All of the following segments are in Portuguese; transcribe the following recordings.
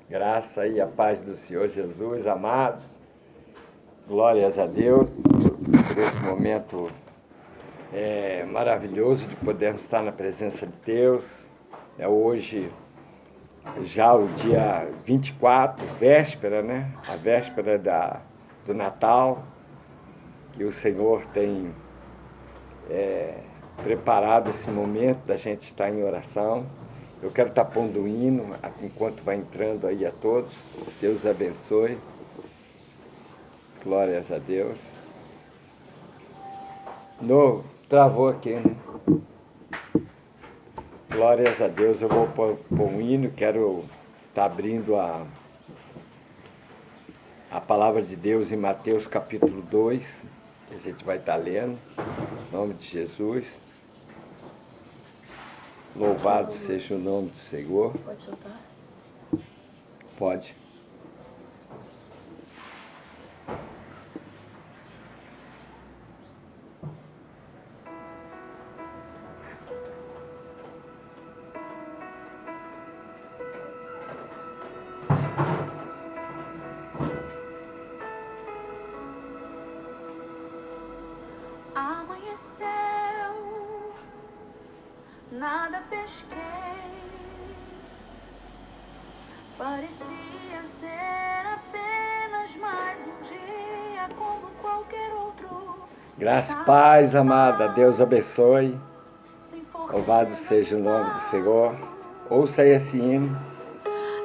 Graça e a paz do Senhor Jesus, amados. Glórias a Deus por esse momento maravilhoso de podermos estar na presença de Deus. É hoje já o dia 24, véspera, né? A véspera do Natal, que o Senhor tem preparado esse momento da gente estar em oração. Eu quero estar pondo o hino enquanto vai entrando aí a todos. Deus abençoe. Glórias a Deus. Travou aqui, né? Glórias a Deus. Eu vou pôr um hino. Quero estar abrindo a palavra de Deus em Mateus capítulo 2, que a gente vai estar lendo. Em nome de Jesus. Louvado seja o nome do Senhor. Pode soltar? Pode. Amanheceu, nada pesquei, parecia ser apenas mais um dia como qualquer outro. Graça e paz, amada. Deus abençoe. Louvado seja o nome do Senhor. Ouça aí esse hino.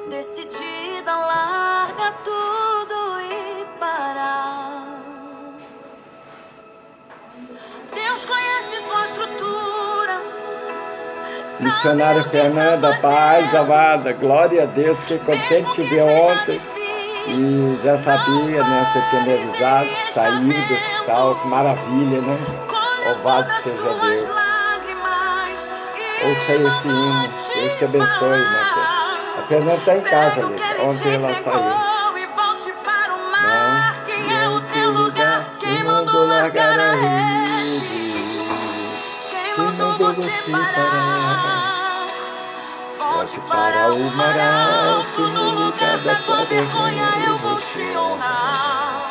Decidida, larga tudo e parar. Deus conhece tua estrutura. Missionária Fernanda, paz, amada. Glória a Deus. Fiquei contente de te ver ontem. E já sabia, né? Você tinha me avisado, saído e tal. Maravilha, né? Louvado seja Deus. Ouça aí esse hino. Deus te abençoe, né? A Fernanda está em casa ali. Ontem ela saiu. Não, que é o teu lugar. Quem mandou largar a rede? Quem mandou você parar? Volte para o mar alto, no lugar da tua vergonha eu vou te honrar.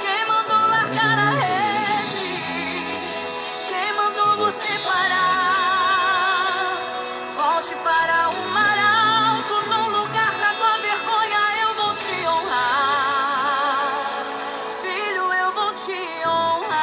Quem mandou largar a rede? Quem mandou você parar? Volte para o mar alto, no lugar da tua vergonha eu vou te honrar. Filho, eu vou te honrar.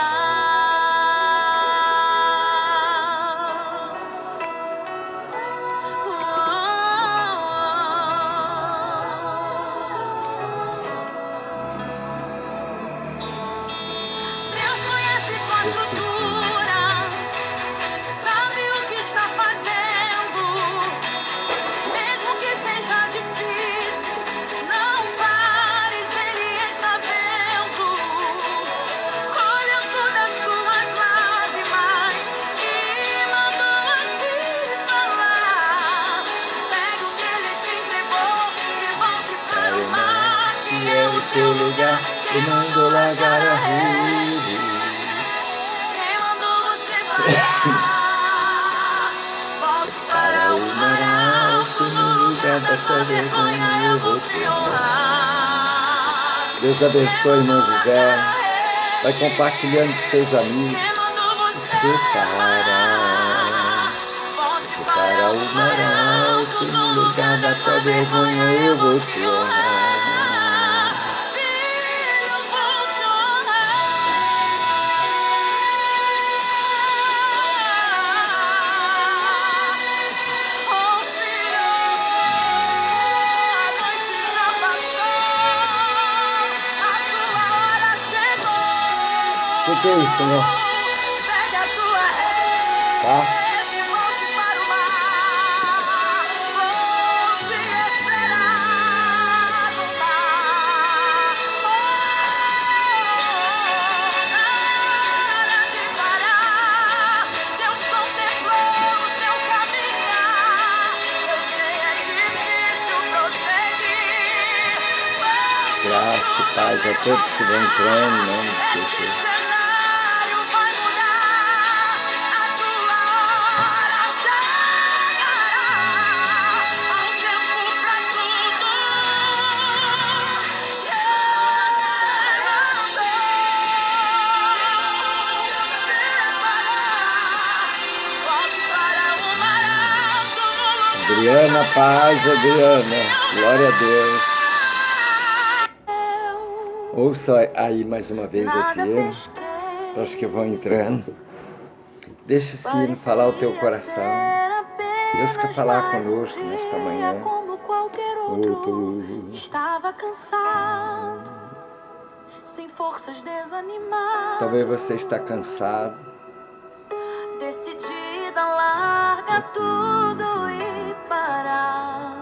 Deus conhece tua estrutura, sabe o que está fazendo. Mesmo que seja difícil, não pares, Ele está vendo. Colheu todas as tuas lágrimas e mandou a te falar. Pega o que Ele te entregou e volte para o mar, que é o teu lugar. Quem mandou largar a rede? Quem mandou você parar? Volte para o mar alto, no lugar da tua vergonha eu vou te honrar. Deus abençoe, irmão José. Vai compartilhando com seus amigos. Quem mandou você Parar. Volte Para o mar alto, no lugar da tua vergonha eu vou te honrar. Filho, eu vou te honrar. Oh, filho, a noite já passou, a tua hora chegou. O que é isso, Senhor? Pegue a tua rede, Tá? volte para o mar. Vou te esperar no mar. Nada de parar. Deus contemplou o seu caminhar. Eu sei é difícil prosseguir. Graça e paz a todos que vão entrando, em nome de Esse Jesus. cenário vai mudar, a tua hora chegará. Há um tempo pra tudo paz, Adriana. Glória a Deus. Ouça aí mais uma vez esse hino, para os que vão entrando. Deixa esse hino falar o teu coração. Deus quer falar conosco nesta manhã. Como qualquer outro, estava cansado, sem forças, desanimado. Talvez você está cansado, decidida a largar tudo e parar.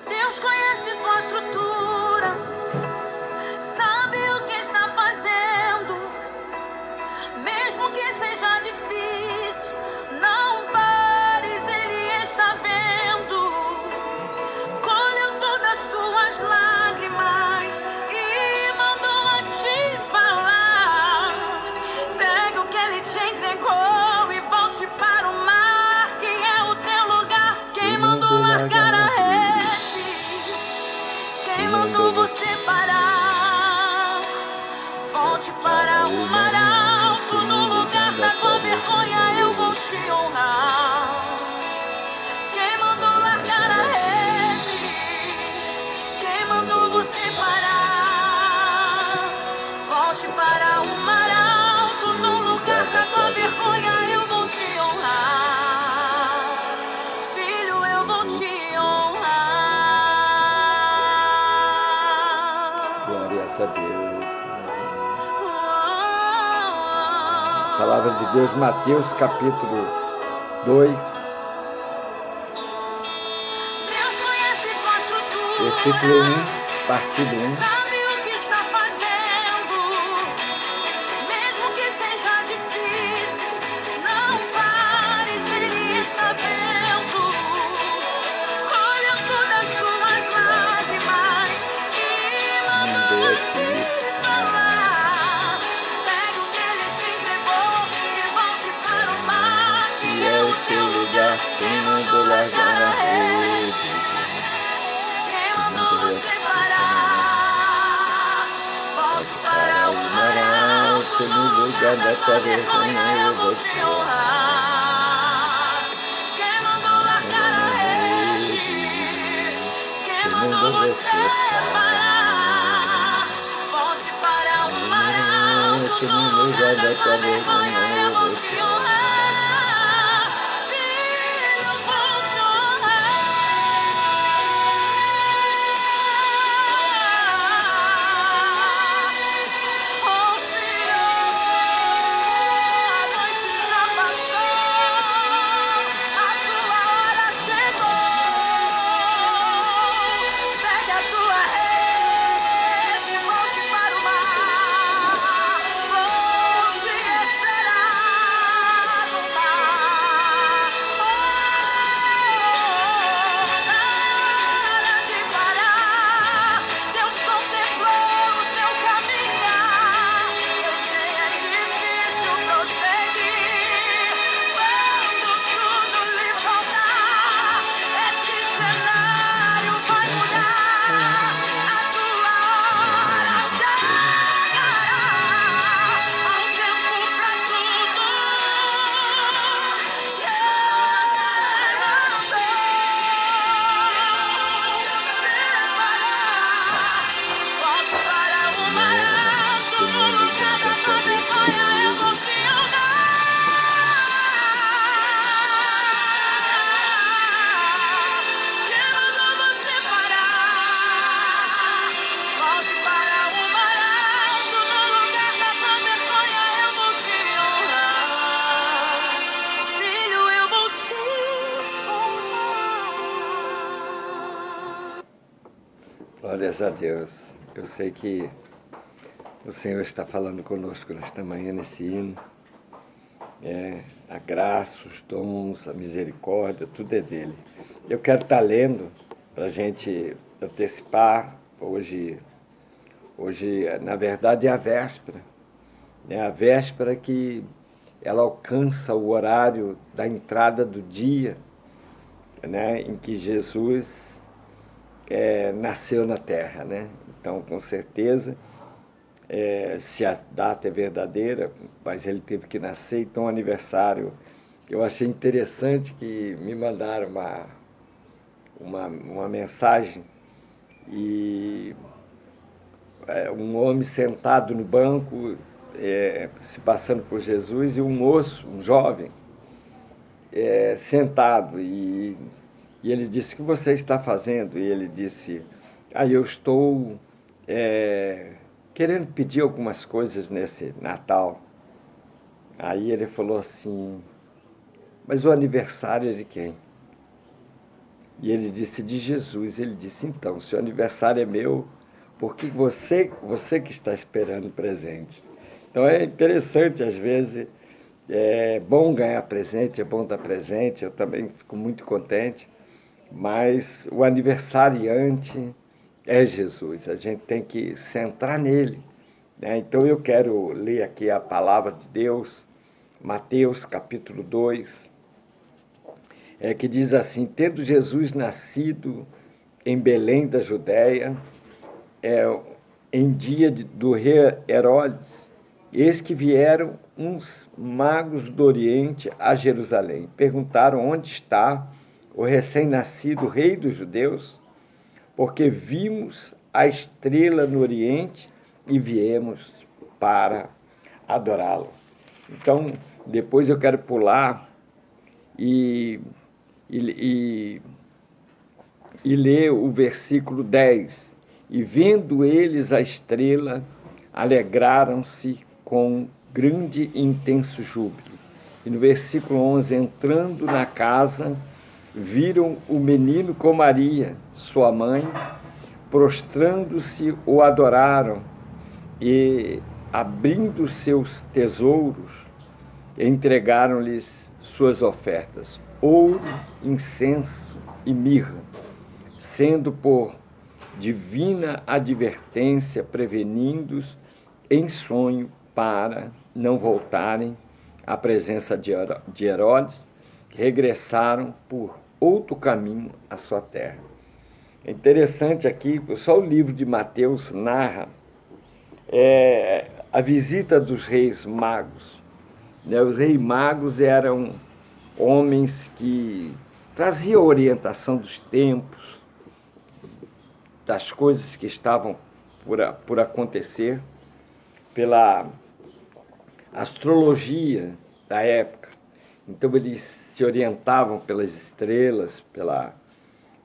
Deus conhece tua estrutura, sabe o que está fazendo. Mesmo que seja difícil, não pares, Ele está vendo. Colheu todas as tuas lágrimas e mandou a te falar. Pega o que Ele te entregou e volte para o mar, que é o teu lugar. Quem mandou largar a rede? Quem mandou você parar? Volte para o mar alto, no lugar da tua vergonha eu vou te honrar. Quem mandou largar a rede? Quem mandou você parar? Volte para o mar alto, no lugar da tua vergonha eu vou te honrar. Filho, eu vou te honrar. glórias a Deus. Palavra de Deus, Mateus capítulo 2, Deus conhece tua estrutura, versículo 1, partido 1. sabe o que está fazendo. Mesmo que seja difícil, não pares, Ele está vendo. Colheu todas as tuas lágrimas e mandou a te falar. Pega o que Ele te entregou e volte para o mar, que é o teu lugar. Quem mandou largar a rede? Quem mandou você parar? Volte para o mar alto, no lugar da tua vergonha eu vou te honrar. Quem mandou largar a rede? Quem mandou você parar? Volte para o mar alto, no lugar da tua vergonha eu vou te honrar. Filho, eu vou te honrar. Oh, filho, a noite já passou, a tua hora chegou. Pegue a tua rede, volte para o mar. Vou te esperar no mar. Nada de parar. Deus contemplou o seu caminhar. Eu sei é difícil prosseguir quando tudo lhe faltar. Esse cenário vai mudar. A tua hora chegará. Há um tempo pra tudo. Volte para o mar alto, no lugar da tua vergonha eu vou te honrar. Quem mandou você parar? Volte para o mar alto, no lugar da tua vergonha eu vou te honrar. Filho, eu vou te honrar. Glórias a Deus. Eu sei que o Senhor está falando conosco nesta manhã, nesse hino. A graça, os dons, a misericórdia, tudo é dele. Eu quero estar lendo para a gente antecipar. Hoje, na verdade, é a véspera. É a véspera que ela alcança o horário da entrada do dia, né, em que Jesus nasceu na terra, né? Então, com certeza, se a data é verdadeira, mas ele teve que nascer, então o aniversário Eu achei interessante que me mandaram uma mensagem e um homem sentado no banco, se passando por Jesus, e um moço, um jovem, sentado. E ele disse: o que você está fazendo? E ele disse: eu estou querendo pedir algumas coisas nesse Natal. Aí ele falou assim: mas o aniversário é de quem? E ele disse: de Jesus. Ele disse: então, se o aniversário é meu, por que você que está esperando presente? Então é interessante, às vezes, é bom ganhar presente, é bom dar presente, eu também fico muito contente, mas o aniversariante é Jesus, a gente tem que centrar nele, né? Então eu quero ler aqui a palavra de Deus, Mateus capítulo 2, que diz assim: tendo Jesus nascido em Belém da Judéia, em dia do rei Herodes, eis que vieram uns magos do Oriente a Jerusalém. Perguntaram: onde está o recém-nascido rei dos judeus? Porque vimos a estrela no Oriente e viemos para adorá-lo. Então, depois eu quero pular e ler o versículo 10. E vendo eles a estrela, alegraram-se com grande e intenso júbilo. E no versículo 11, entrando na casa, viram o menino com Maria, sua mãe, prostrando-se, o adoraram, e, abrindo seus tesouros, entregaram-lhes suas ofertas: ouro, incenso e mirra, sendo por divina advertência prevenidos em sonho para não voltarem à presença de Herodes, regressaram por outro caminho à sua terra. É interessante aqui, só o livro de Mateus narra a visita dos reis magos. Os reis magos eram homens que traziam orientação dos tempos, das coisas que estavam por acontecer, pela astrologia da época. Então eles se orientavam pelas estrelas,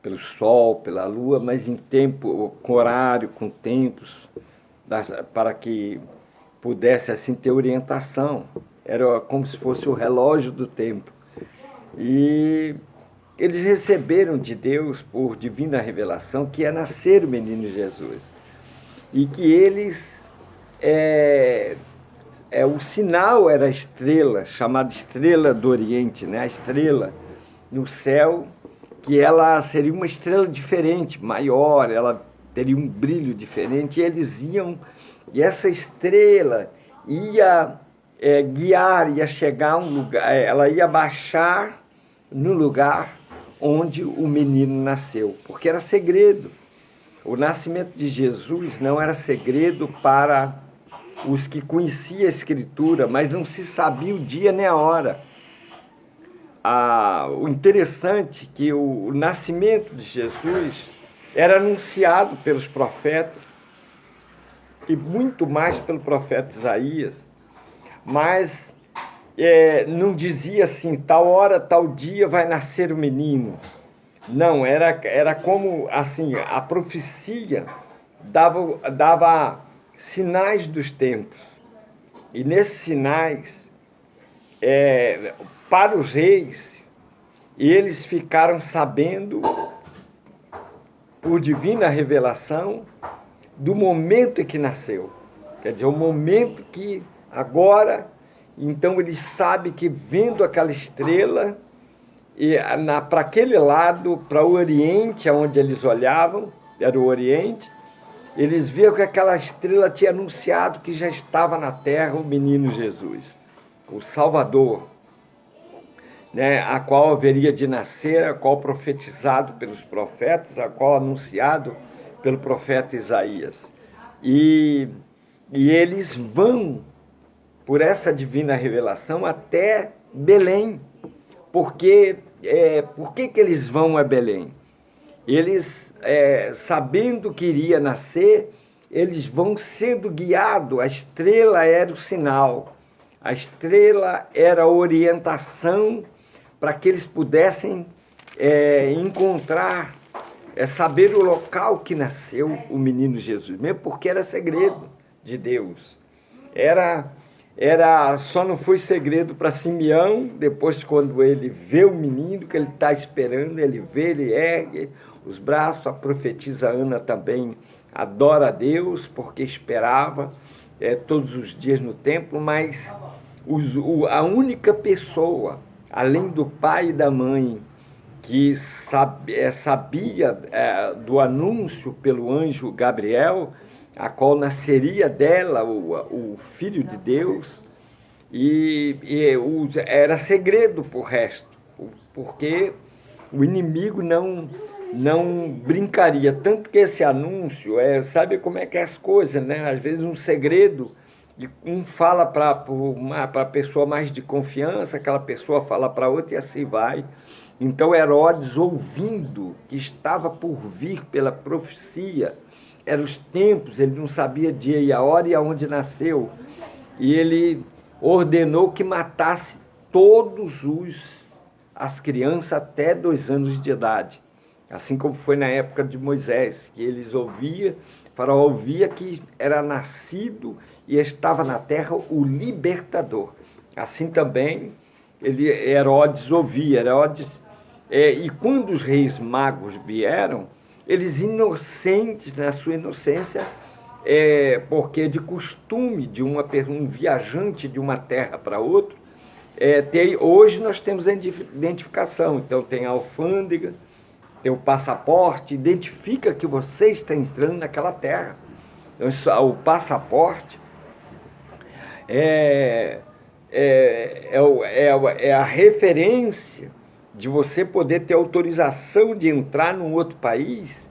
pelo sol, pela lua, mas em tempo, com horário, com tempos, para que pudesse assim ter orientação. Era como se fosse o relógio do tempo. E eles receberam de Deus, por divina revelação, que ia nascer o menino Jesus. E que eles, o sinal era a estrela, chamada estrela do Oriente, né? A estrela no céu, que ela seria uma estrela diferente, maior, ela teria um brilho diferente, e eles iam, e essa estrela ia guiar, ia chegar a um lugar, ela ia baixar no lugar onde o menino nasceu, porque era segredo. O nascimento de Jesus não era segredo para os que conheciam a Escritura, mas não se sabia o dia nem a hora. O interessante é que o nascimento de Jesus era anunciado pelos profetas, e muito mais pelo profeta Isaías, mas não dizia assim: tal hora, tal dia vai nascer o menino. Não, era como assim, a profecia dava sinais dos tempos. E nesses sinais, para os reis, eles ficaram sabendo, por divina revelação, do momento em que nasceu. Quer dizer, o momento que agora, então eles sabem que vendo aquela estrela, para aquele lado, para o Oriente, onde eles olhavam, era o Oriente, eles viram que aquela estrela tinha anunciado que já estava na terra o menino Jesus, o Salvador, né, a qual haveria de nascer, a qual profetizado pelos profetas, a qual anunciado pelo profeta Isaías. E eles vão, por essa divina revelação, até Belém, porque por que eles vão a Belém? Eles, sabendo que iria nascer, eles vão sendo guiados. A estrela era o sinal, a estrela era a orientação para que eles pudessem encontrar, saber o local que nasceu o menino Jesus, mesmo porque era segredo de Deus. Só não foi segredo para Simeão, depois quando ele vê o menino que ele está esperando, ele vê, ele ergue os braços. A profetisa Ana também adora a Deus, porque esperava todos os dias no templo, mas a única pessoa, além do pai e da mãe, que sabia do anúncio pelo anjo Gabriel, a qual nasceria dela o Filho de Deus, era segredo para o resto, porque o inimigo não brincaria. Tanto que esse anúncio, sabe como é que é as coisas, né? Às vezes um segredo, um fala para a pessoa mais de confiança, aquela pessoa fala para outra e assim vai. Então Herodes, ouvindo que estava por vir pela profecia, eram os tempos, ele não sabia dia e a hora e aonde nasceu, e ele ordenou que matasse todas as crianças até 2 anos de idade, assim como foi na época de Moisés, que eles Faraó ouvia que era nascido e estava na terra o libertador. Assim também Herodes ouvia. E quando os reis magos vieram, eles inocentes, na sua inocência, porque de costume de um viajante de uma terra para outra, hoje nós temos a identificação. Então tem a alfândega, tem o passaporte, identifica que você está entrando naquela terra. Então, o passaporte é a referência de você poder ter autorização de entrar num outro país,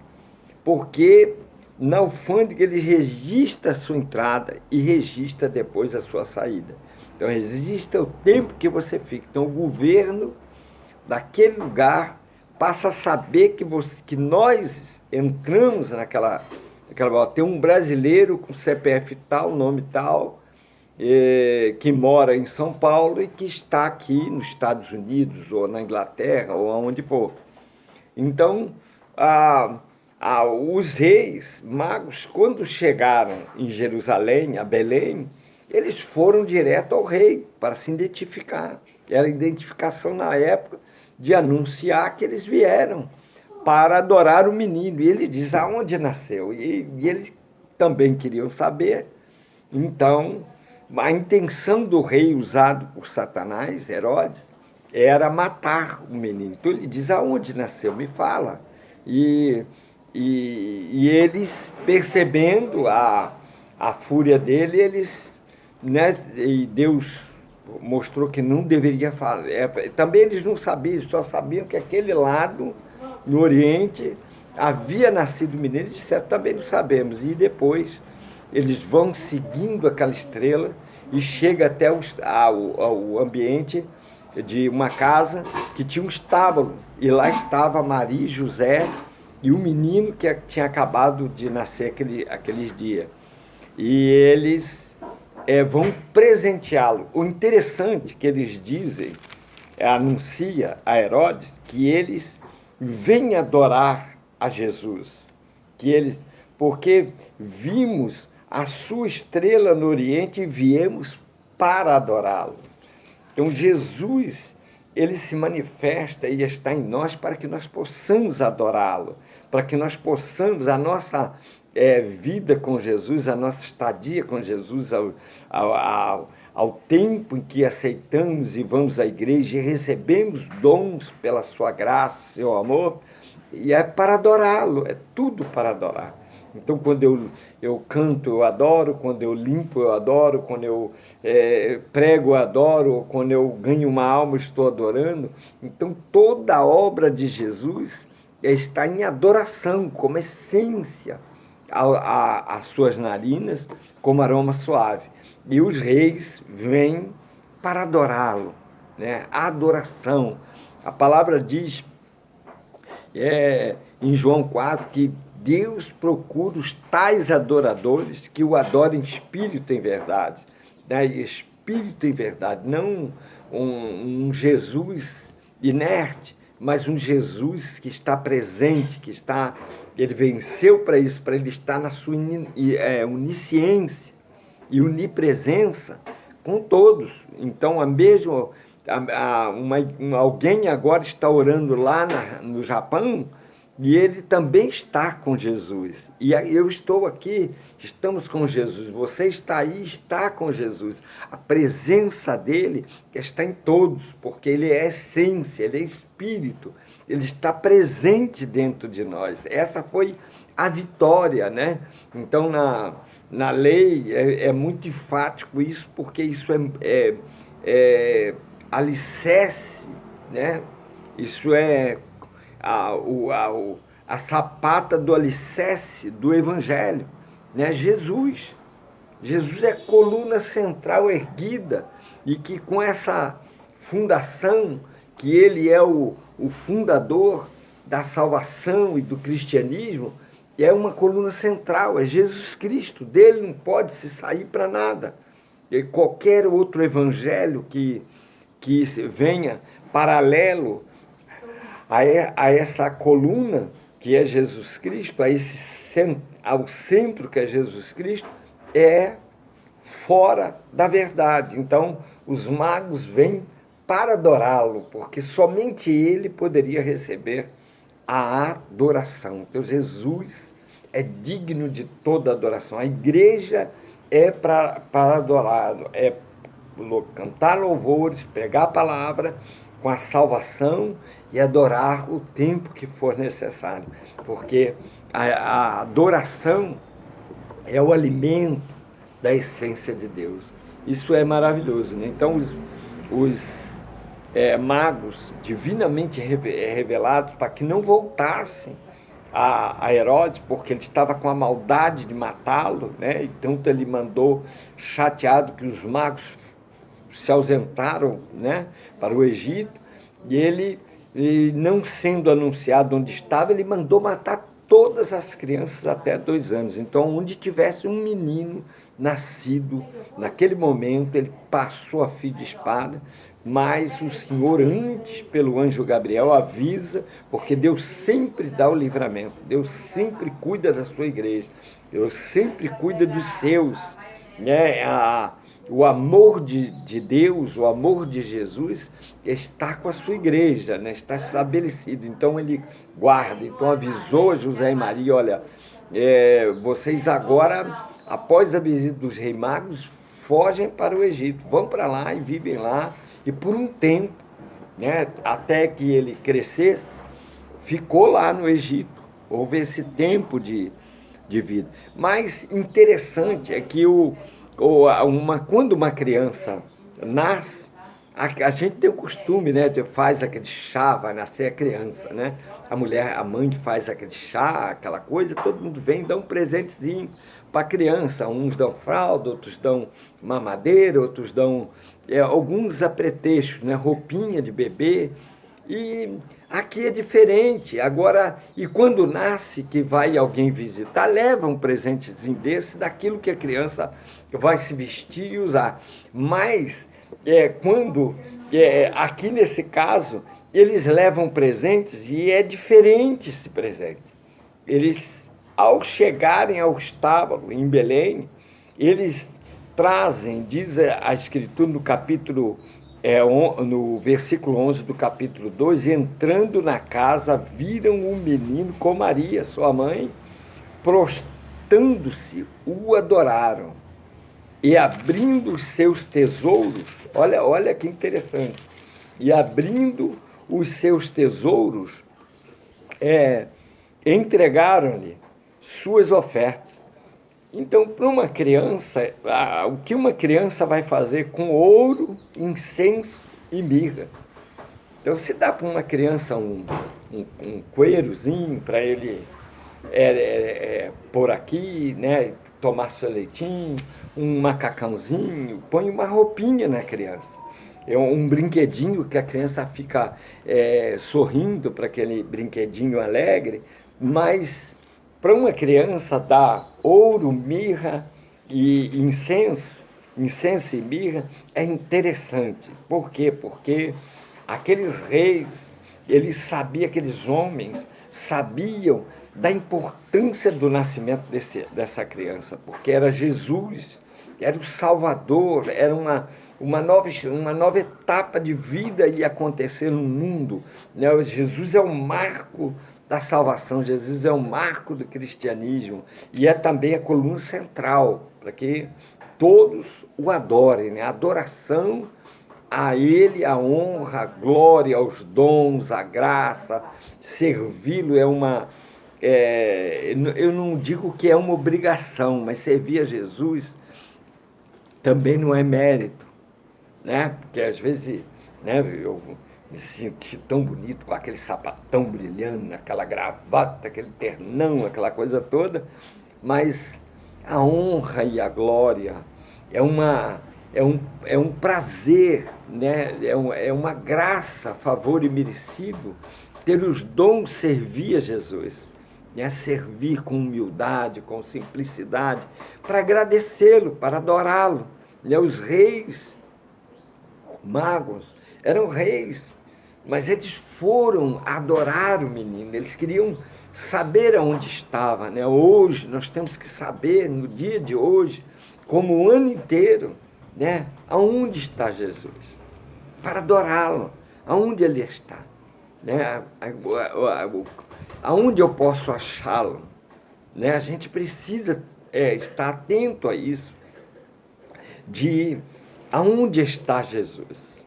porque na alfândega ele registra a sua entrada e registra depois a sua saída. Então registra o tempo que você fica. Então o governo daquele lugar passa a saber que nós entramos naquela. Tem um brasileiro com CPF tal, nome tal, que mora em São Paulo e que está aqui nos Estados Unidos, ou na Inglaterra, ou aonde for. Então, os reis magos, quando chegaram em Jerusalém, a Belém, eles foram direto ao rei para se identificar. Era a identificação na época de anunciar que eles vieram para adorar o menino. E ele diz aonde nasceu. E eles também queriam saber. Então, a intenção do rei usado por Satanás, Herodes, era matar o menino. Então ele diz aonde nasceu, me fala. E eles, percebendo a fúria dele, e Deus mostrou que não deveria falar. Também eles não sabiam, só sabiam que aquele lado, no Oriente, havia nascido o menino. Eles disseram, também não sabemos. E depois eles vão seguindo aquela estrela e chega até o ambiente de uma casa que tinha um estábulo, e lá estava Maria e José e o menino que tinha acabado de nascer aqueles dias. E eles vão presenteá-lo. O interessante que eles dizem, anuncia a Herodes, que eles vêm adorar a Jesus, porque vimos a sua estrela no Oriente e viemos para adorá-lo. Então Jesus, ele se manifesta e está em nós para que nós possamos adorá-lo, para que nós possamos, a nossa vida com Jesus, a nossa estadia com Jesus, ao tempo em que aceitamos e vamos à igreja e recebemos dons pela sua graça, seu amor, e é para adorá-lo, é tudo para adorar. Então, quando eu canto, eu adoro. Quando eu limpo, eu adoro. Quando eu prego, eu adoro. Quando eu ganho uma alma, estou adorando. Então, toda a obra de Jesus está em adoração, como essência, às suas narinas, como aroma suave. E os reis vêm para adorá-lo, né? Adoração. A palavra diz em João 4 que Deus procura os tais adoradores que o adorem em espírito em verdade, né? Espírito em verdade, não um Jesus inerte, mas um Jesus que está presente, ele venceu para isso, para ele estar na sua onisciência e onipresença com todos. Então, alguém agora está orando lá no Japão e ele também está com Jesus. E eu estou aqui, estamos com Jesus. Você está aí, está com Jesus. A presença dele está em todos, porque ele é essência, ele é espírito. Ele está presente dentro de nós. Essa foi a vitória, né? Então, na lei é muito enfático isso, porque isso é alicerce, né? Isso é a sapata do alicerce do Evangelho, né? Jesus é coluna central erguida, e que com essa fundação, que ele é o fundador da salvação e do cristianismo, é uma coluna central, é Jesus Cristo. Dele não pode se sair para nada. E qualquer outro evangelho que venha paralelo a essa coluna que é Jesus Cristo, ao centro que é Jesus Cristo, é fora da verdade. Então, os magos vêm para adorá-lo, porque somente ele poderia receber a adoração. Então, Jesus é digno de toda adoração. A igreja é para adorá-lo, é cantar louvores, pregar a palavra com a salvação e adorar o tempo que for necessário, porque a adoração é o alimento da essência de Deus. Isso é maravilhoso, né? Então, os magos divinamente revelados, para que não voltassem a Herodes, porque ele estava com a maldade de matá-lo, né? Então ele mandou, chateado, que os magos se ausentaram, né, para o Egito, e ele, não sendo anunciado onde estava, ele mandou matar todas as crianças até 2 anos. Então, onde tivesse um menino nascido, naquele momento, ele passou a fio de espada. Mas o Senhor, antes, pelo anjo Gabriel, avisa, porque Deus sempre dá o livramento, Deus sempre cuida da sua igreja, Deus sempre cuida dos seus, né? O amor de Deus, o amor de Jesus está com a sua igreja, né? Está estabelecido. Então ele guarda, então avisou a José e Maria: olha, vocês agora, após a visita dos reis magos, fogem para o Egito, vão para lá e vivem lá, e por um tempo, né, até que ele crescesse, ficou lá no Egito. Houve esse tempo de vida. Mas interessante é que quando uma criança nasce, a gente tem o costume, né, faz aquele chá, vai nascer a criança, né? A mãe faz aquele chá, aquela coisa, todo mundo vem e dá um presentezinho para a criança. Uns dão fralda, outros dão mamadeira, outros dão alguns apetrechos, né, roupinha de bebê. E aqui é diferente. Agora, e quando nasce, que vai alguém visitar, leva um presentezinho desse, daquilo que a criança vai se vestir e usar. Mas, aqui nesse caso, eles levam presentes, e é diferente esse presente. Eles, ao chegarem ao estábulo em Belém, eles trazem, diz a Escritura no capítulo no versículo 11 do capítulo 2, entrando na casa, viram o menino com Maria, sua mãe, prostrando-se, o adoraram, e abrindo os seus tesouros, olha que interessante, e abrindo os seus tesouros, entregaram-lhe suas ofertas. Então, para uma criança, o que uma criança vai fazer com ouro, incenso e mirra? Então, se dá para uma criança um coeirozinho para ele pôr aqui, né, tomar seu leitinho, um macacãozinho, põe uma roupinha na criança. é um brinquedinho que a criança fica sorrindo para aquele brinquedinho alegre, mas para uma criança dar ouro, mirra e incenso e mirra é interessante. Por quê? Porque aqueles reis, aqueles homens sabiam da importância do nascimento dessa criança, porque era Jesus, era o Salvador, era uma nova etapa de vida ia acontecer no mundo, né? Jesus é o marco da salvação, Jesus é o marco do cristianismo e é também a coluna central para que todos o adorem, né? A adoração a Ele, a honra, a glória, os dons, a graça, servi-lo eu não digo que é uma obrigação, mas servir a Jesus também não é mérito, né? Porque às vezes, né, eu me senti tão bonito com aquele sapatão brilhando, aquela gravata, aquele ternão, aquela coisa toda, mas a honra e a glória é um prazer, né? É uma graça, favor imerecido ter os dons, servir a Jesus, né? Servir com humildade, com simplicidade, para agradecê-lo, para adorá-lo, né? Os reis magos eram reis, mas eles foram adorar o menino, eles queriam saber aonde estava, né? Hoje nós temos que saber, no dia de hoje, como o ano inteiro, né? Aonde está Jesus? Para adorá-lo, aonde ele está, né? Aonde eu posso achá-lo, né? A gente precisa estar atento a isso, de aonde está Jesus.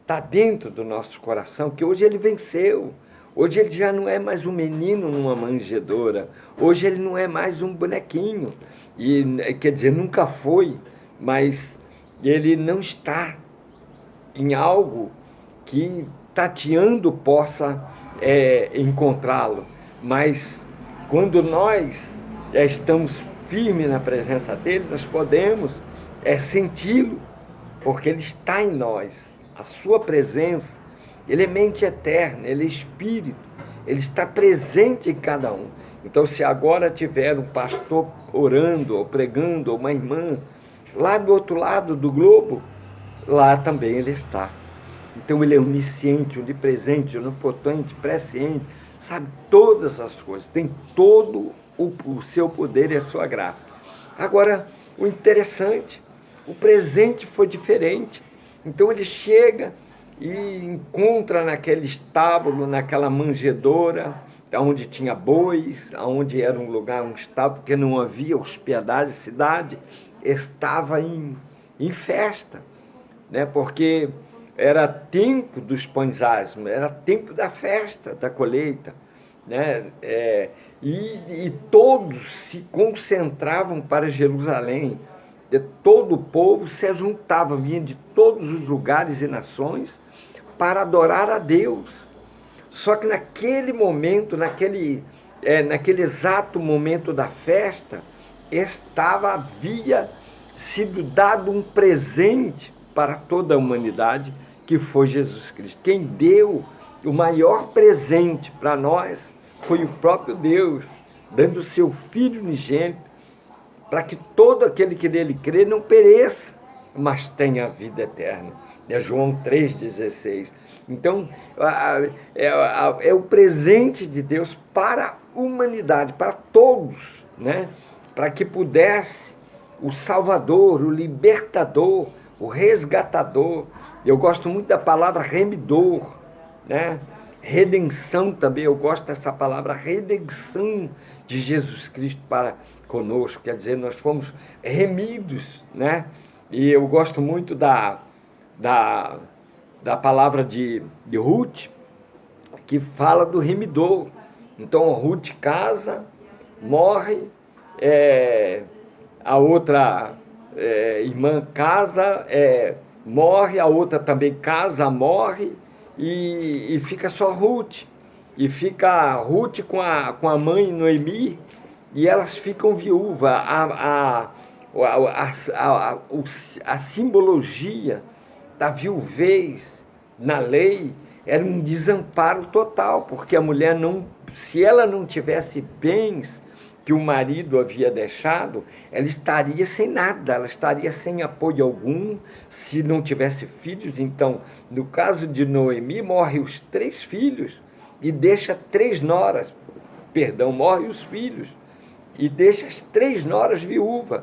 Está dentro do nosso coração, que hoje ele venceu. Hoje ele já não é mais um menino numa manjedoura. Hoje ele não é mais um bonequinho. E, quer dizer, nunca foi, mas ele não está em algo que tateando possa encontrá-lo. Mas quando nós estamos firmes na presença dele, nós podemos senti-lo, porque ele está em nós. A sua presença, ele é mente eterna, ele é espírito, ele está presente em cada um. Então, se agora tiver um pastor orando, ou pregando, ou uma irmã, lá do outro lado do globo, lá também ele está. Então, ele é onisciente, onipresente, onipotente, presciente, sabe todas as coisas, tem todo o seu poder e a sua graça. Agora, o interessante, o presente foi diferente. Então ele chega e encontra naquele estábulo, naquela manjedoura, onde tinha bois, onde era um lugar, um estábulo, porque não havia hospedagem, a cidade estava em festa, né? Porque era tempo dos pães asmos, era tempo da festa, da colheita, né? E todos se concentravam para Jerusalém. Todo o povo se juntava, vinha de todos os lugares e nações para adorar a Deus. Só que naquele momento, naquele exato momento da festa, havia sido dado um presente para toda a humanidade, que foi Jesus Cristo. Quem deu o maior presente para nós foi o próprio Deus, dando o seu Filho unigênito, para que todo aquele que nele crê não pereça, mas tenha a vida eterna. É João 3,16. Então, é o presente de Deus para a humanidade, para todos, né? Para que pudesse o Salvador, o Libertador, o Resgatador. Eu gosto muito da palavra remidor, né? Redenção também, eu gosto dessa palavra, redenção de Jesus Cristo para conosco, quer dizer, nós fomos remidos, né? E eu gosto muito da palavra de Ruth, que fala do remidor. Então, Ruth casa, morre, a outra irmã casa, morre, a outra também casa, morre, e fica só Ruth. E fica Ruth com a mãe Noemi, e elas ficam viúvas. A simbologia a viuvez na lei era um desamparo total, porque a mulher não, se ela não tivesse bens que o marido havia deixado, ela estaria sem nada, ela estaria sem apoio algum, se não tivesse filhos. Então, no caso de Noemi, morre os 3 filhos e deixa 3 noras, morre os filhos e deixa as 3 noras viúvas.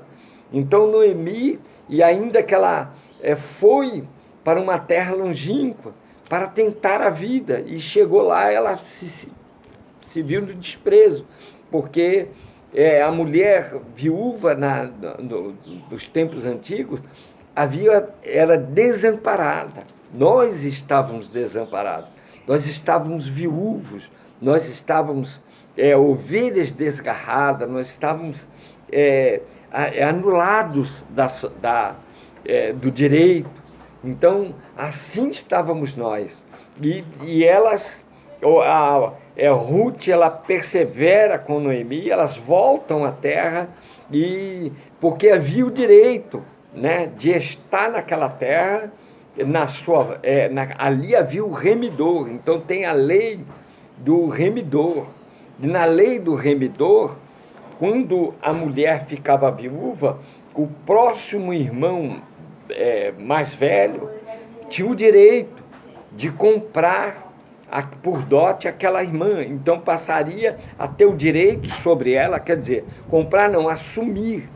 Então, Noemi, e ainda que ela foi para uma terra longínqua, para tentar a vida, e chegou lá, ela se viu no desprezo, porque a mulher viúva dos tempos antigos era desamparada. Nós estávamos desamparados, nós estávamos viúvos, nós estávamos ovelhas desgarradas, nós estávamos anulados do direito. Então, assim estávamos nós. E elas, Ruth, ela persevera com Noemi, elas voltam à terra, porque havia o direito, né, de estar naquela terra, ali havia o remidor. Então tem a lei do remidor. E na lei do remidor, quando a mulher ficava viúva, o próximo irmão mais velho tinha o direito de comprar por dote aquela irmã. Então passaria a ter o direito sobre ela, quer dizer, comprar não, assumir,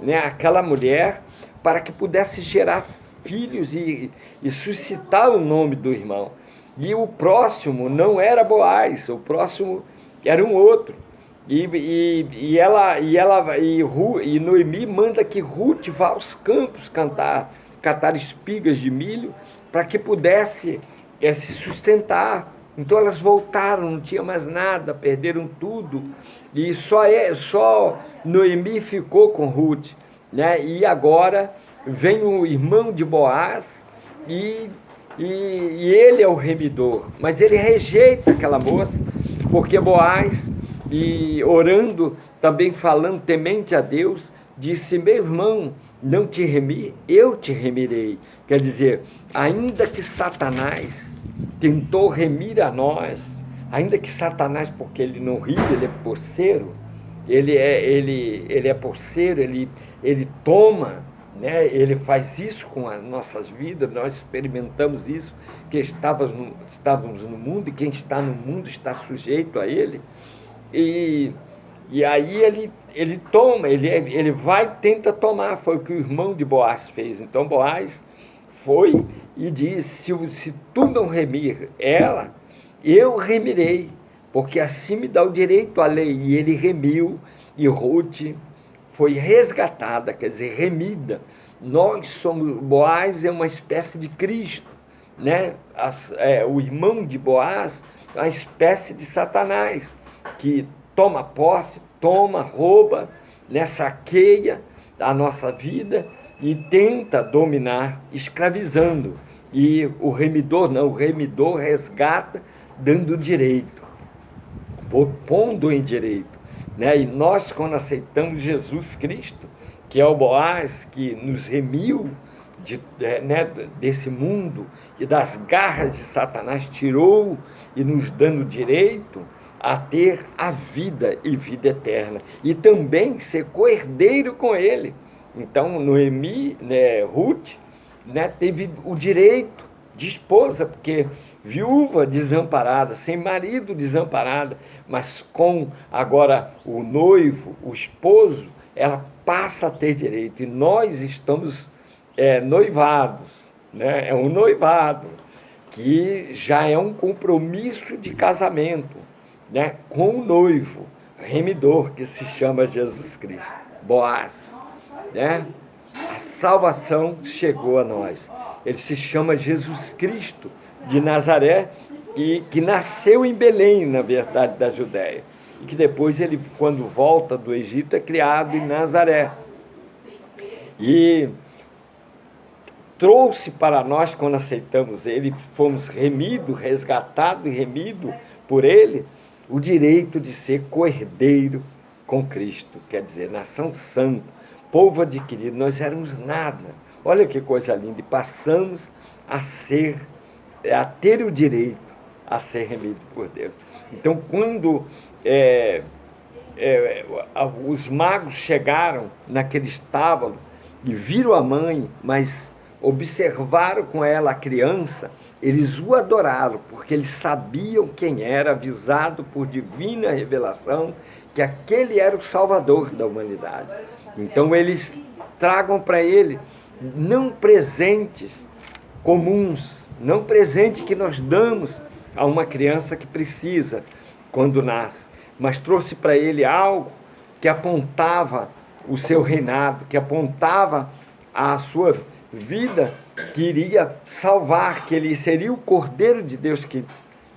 né, aquela mulher, para que pudesse gerar filhos e suscitar o nome do irmão. E o próximo não era Boaz, o próximo era um outro. E Noemi manda que Ruth vá aos campos catar espigas de milho, para que pudesse se sustentar. Então elas voltaram, não tinha mais nada, perderam tudo, e só Noemi ficou com Ruth, né? E agora vem o irmão de Boaz, e ele é o remidor, mas ele rejeita aquela moça, porque Boaz, e orando, também falando temente a Deus, disse: meu irmão não te remi, eu te remirei. Quer dizer, ainda que Satanás tentou remir a nós, ainda que Satanás, porque ele não ri, ele é posseiro, ele é posseiro, ele toma, né? Ele faz isso com as nossas vidas. Nós experimentamos isso, que estávamos no mundo, e quem está no mundo está sujeito a ele. E aí ele toma, ele vai e tenta tomar. Foi o que o irmão de Boaz fez. Então Boaz foi e disse: se tu não remir ela, eu remirei, porque assim me dá o direito à lei. E ele remiu, e Ruth foi resgatada, quer dizer, remida. Boaz é uma espécie de Cristo, né? O irmão de Boaz é uma espécie de Satanás, que toma posse, rouba, né, saqueia a nossa vida e tenta dominar, escravizando. E o remidor não, o remidor resgata, dando direito, pondo em direito, né? E nós, quando aceitamos Jesus Cristo, que é o Boaz, que nos remiu desse mundo e das garras de Satanás, tirou e nos dando direito a ter a vida e vida eterna, e também ser coerdeiro com ele. Então Noemi, Ruth, teve o direito de esposa, porque viúva desamparada, sem marido desamparada, mas com agora o noivo, o esposo, ela passa a ter direito. E nós estamos noivados, né? É um noivado que já é um compromisso de casamento, né, com o noivo remidor, que se chama Jesus Cristo, Boaz, né? A salvação chegou a nós. Ele se chama Jesus Cristo de Nazaré, e que nasceu em Belém, na verdade, da Judéia, e que depois ele, quando volta do Egito, é criado em Nazaré. E trouxe para nós, quando aceitamos ele, fomos resgatados e remidos por ele, o direito de ser coerdeiro com Cristo, quer dizer, nação santa, povo adquirido. Nós éramos nada. Olha que coisa linda. E passamos a ter o direito a ser remido por Deus. Então, quando os magos chegaram naquele estábulo e viram a mãe, mas observaram com ela a criança, eles o adoraram, porque eles sabiam quem era, avisado por divina revelação, que aquele era o Salvador da humanidade. Então eles tragam para ele não presentes comuns, não presente que nós damos a uma criança que precisa quando nasce, mas trouxe para ele algo que apontava o seu reinado, que apontava a sua vida, que iria salvar, que ele seria o Cordeiro de Deus que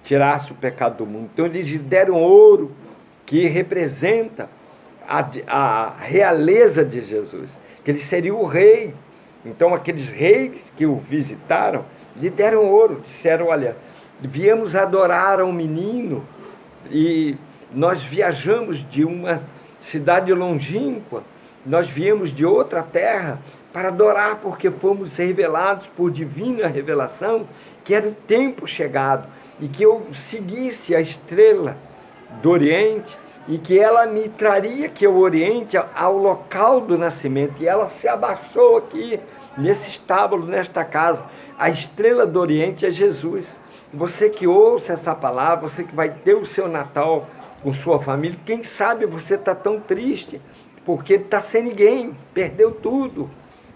tirasse o pecado do mundo. Então eles lhe deram ouro, que representa a realeza de Jesus, que ele seria o rei. Então aqueles reis que o visitaram lhe deram ouro, disseram: olha, viemos adorar ao menino e nós viajamos de uma cidade longínqua, nós viemos de outra terra para adorar, porque fomos revelados por divina revelação que era o tempo chegado e que eu seguisse a estrela do Oriente e que ela me traria que o Oriente ao local do nascimento. E ela se abaixou aqui nesse estábulo, nesta casa. A estrela do Oriente é Jesus. Você que ouça essa palavra, você que vai ter o seu Natal com sua família, quem sabe você está tão triste porque está sem ninguém, perdeu tudo,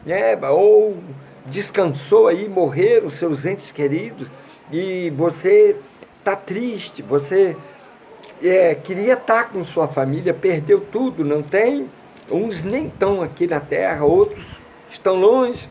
né? Ou descansou aí, morreram seus entes queridos e você está triste, você queria estar com sua família, perdeu tudo, não tem? Uns nem estão aqui na terra, outros estão longe.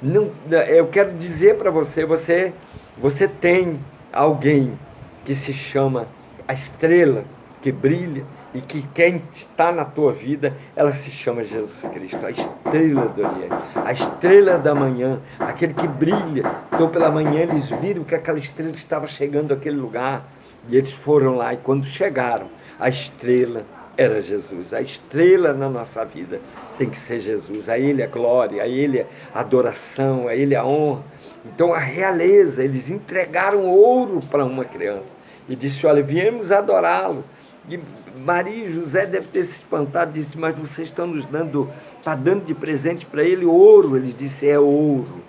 Não, eu quero dizer para você, você tem alguém que se chama a estrela que brilha e que quem está na tua vida, ela se chama Jesus Cristo, a estrela do Oriente, a estrela da manhã, aquele que brilha. Então pela manhã eles viram que aquela estrela estava chegando àquele lugar e eles foram lá, e quando chegaram, a estrela era Jesus. A estrela na nossa vida tem que ser Jesus, a Ele a glória, a Ele a adoração, a Ele a honra. Então a realeza, eles entregaram ouro para uma criança e disse: olha, viemos adorá-lo. E Maria e José devem ter se espantado, disse: mas vocês estão nos dando, está dando de presente para ele ouro. Ele disse: é ouro,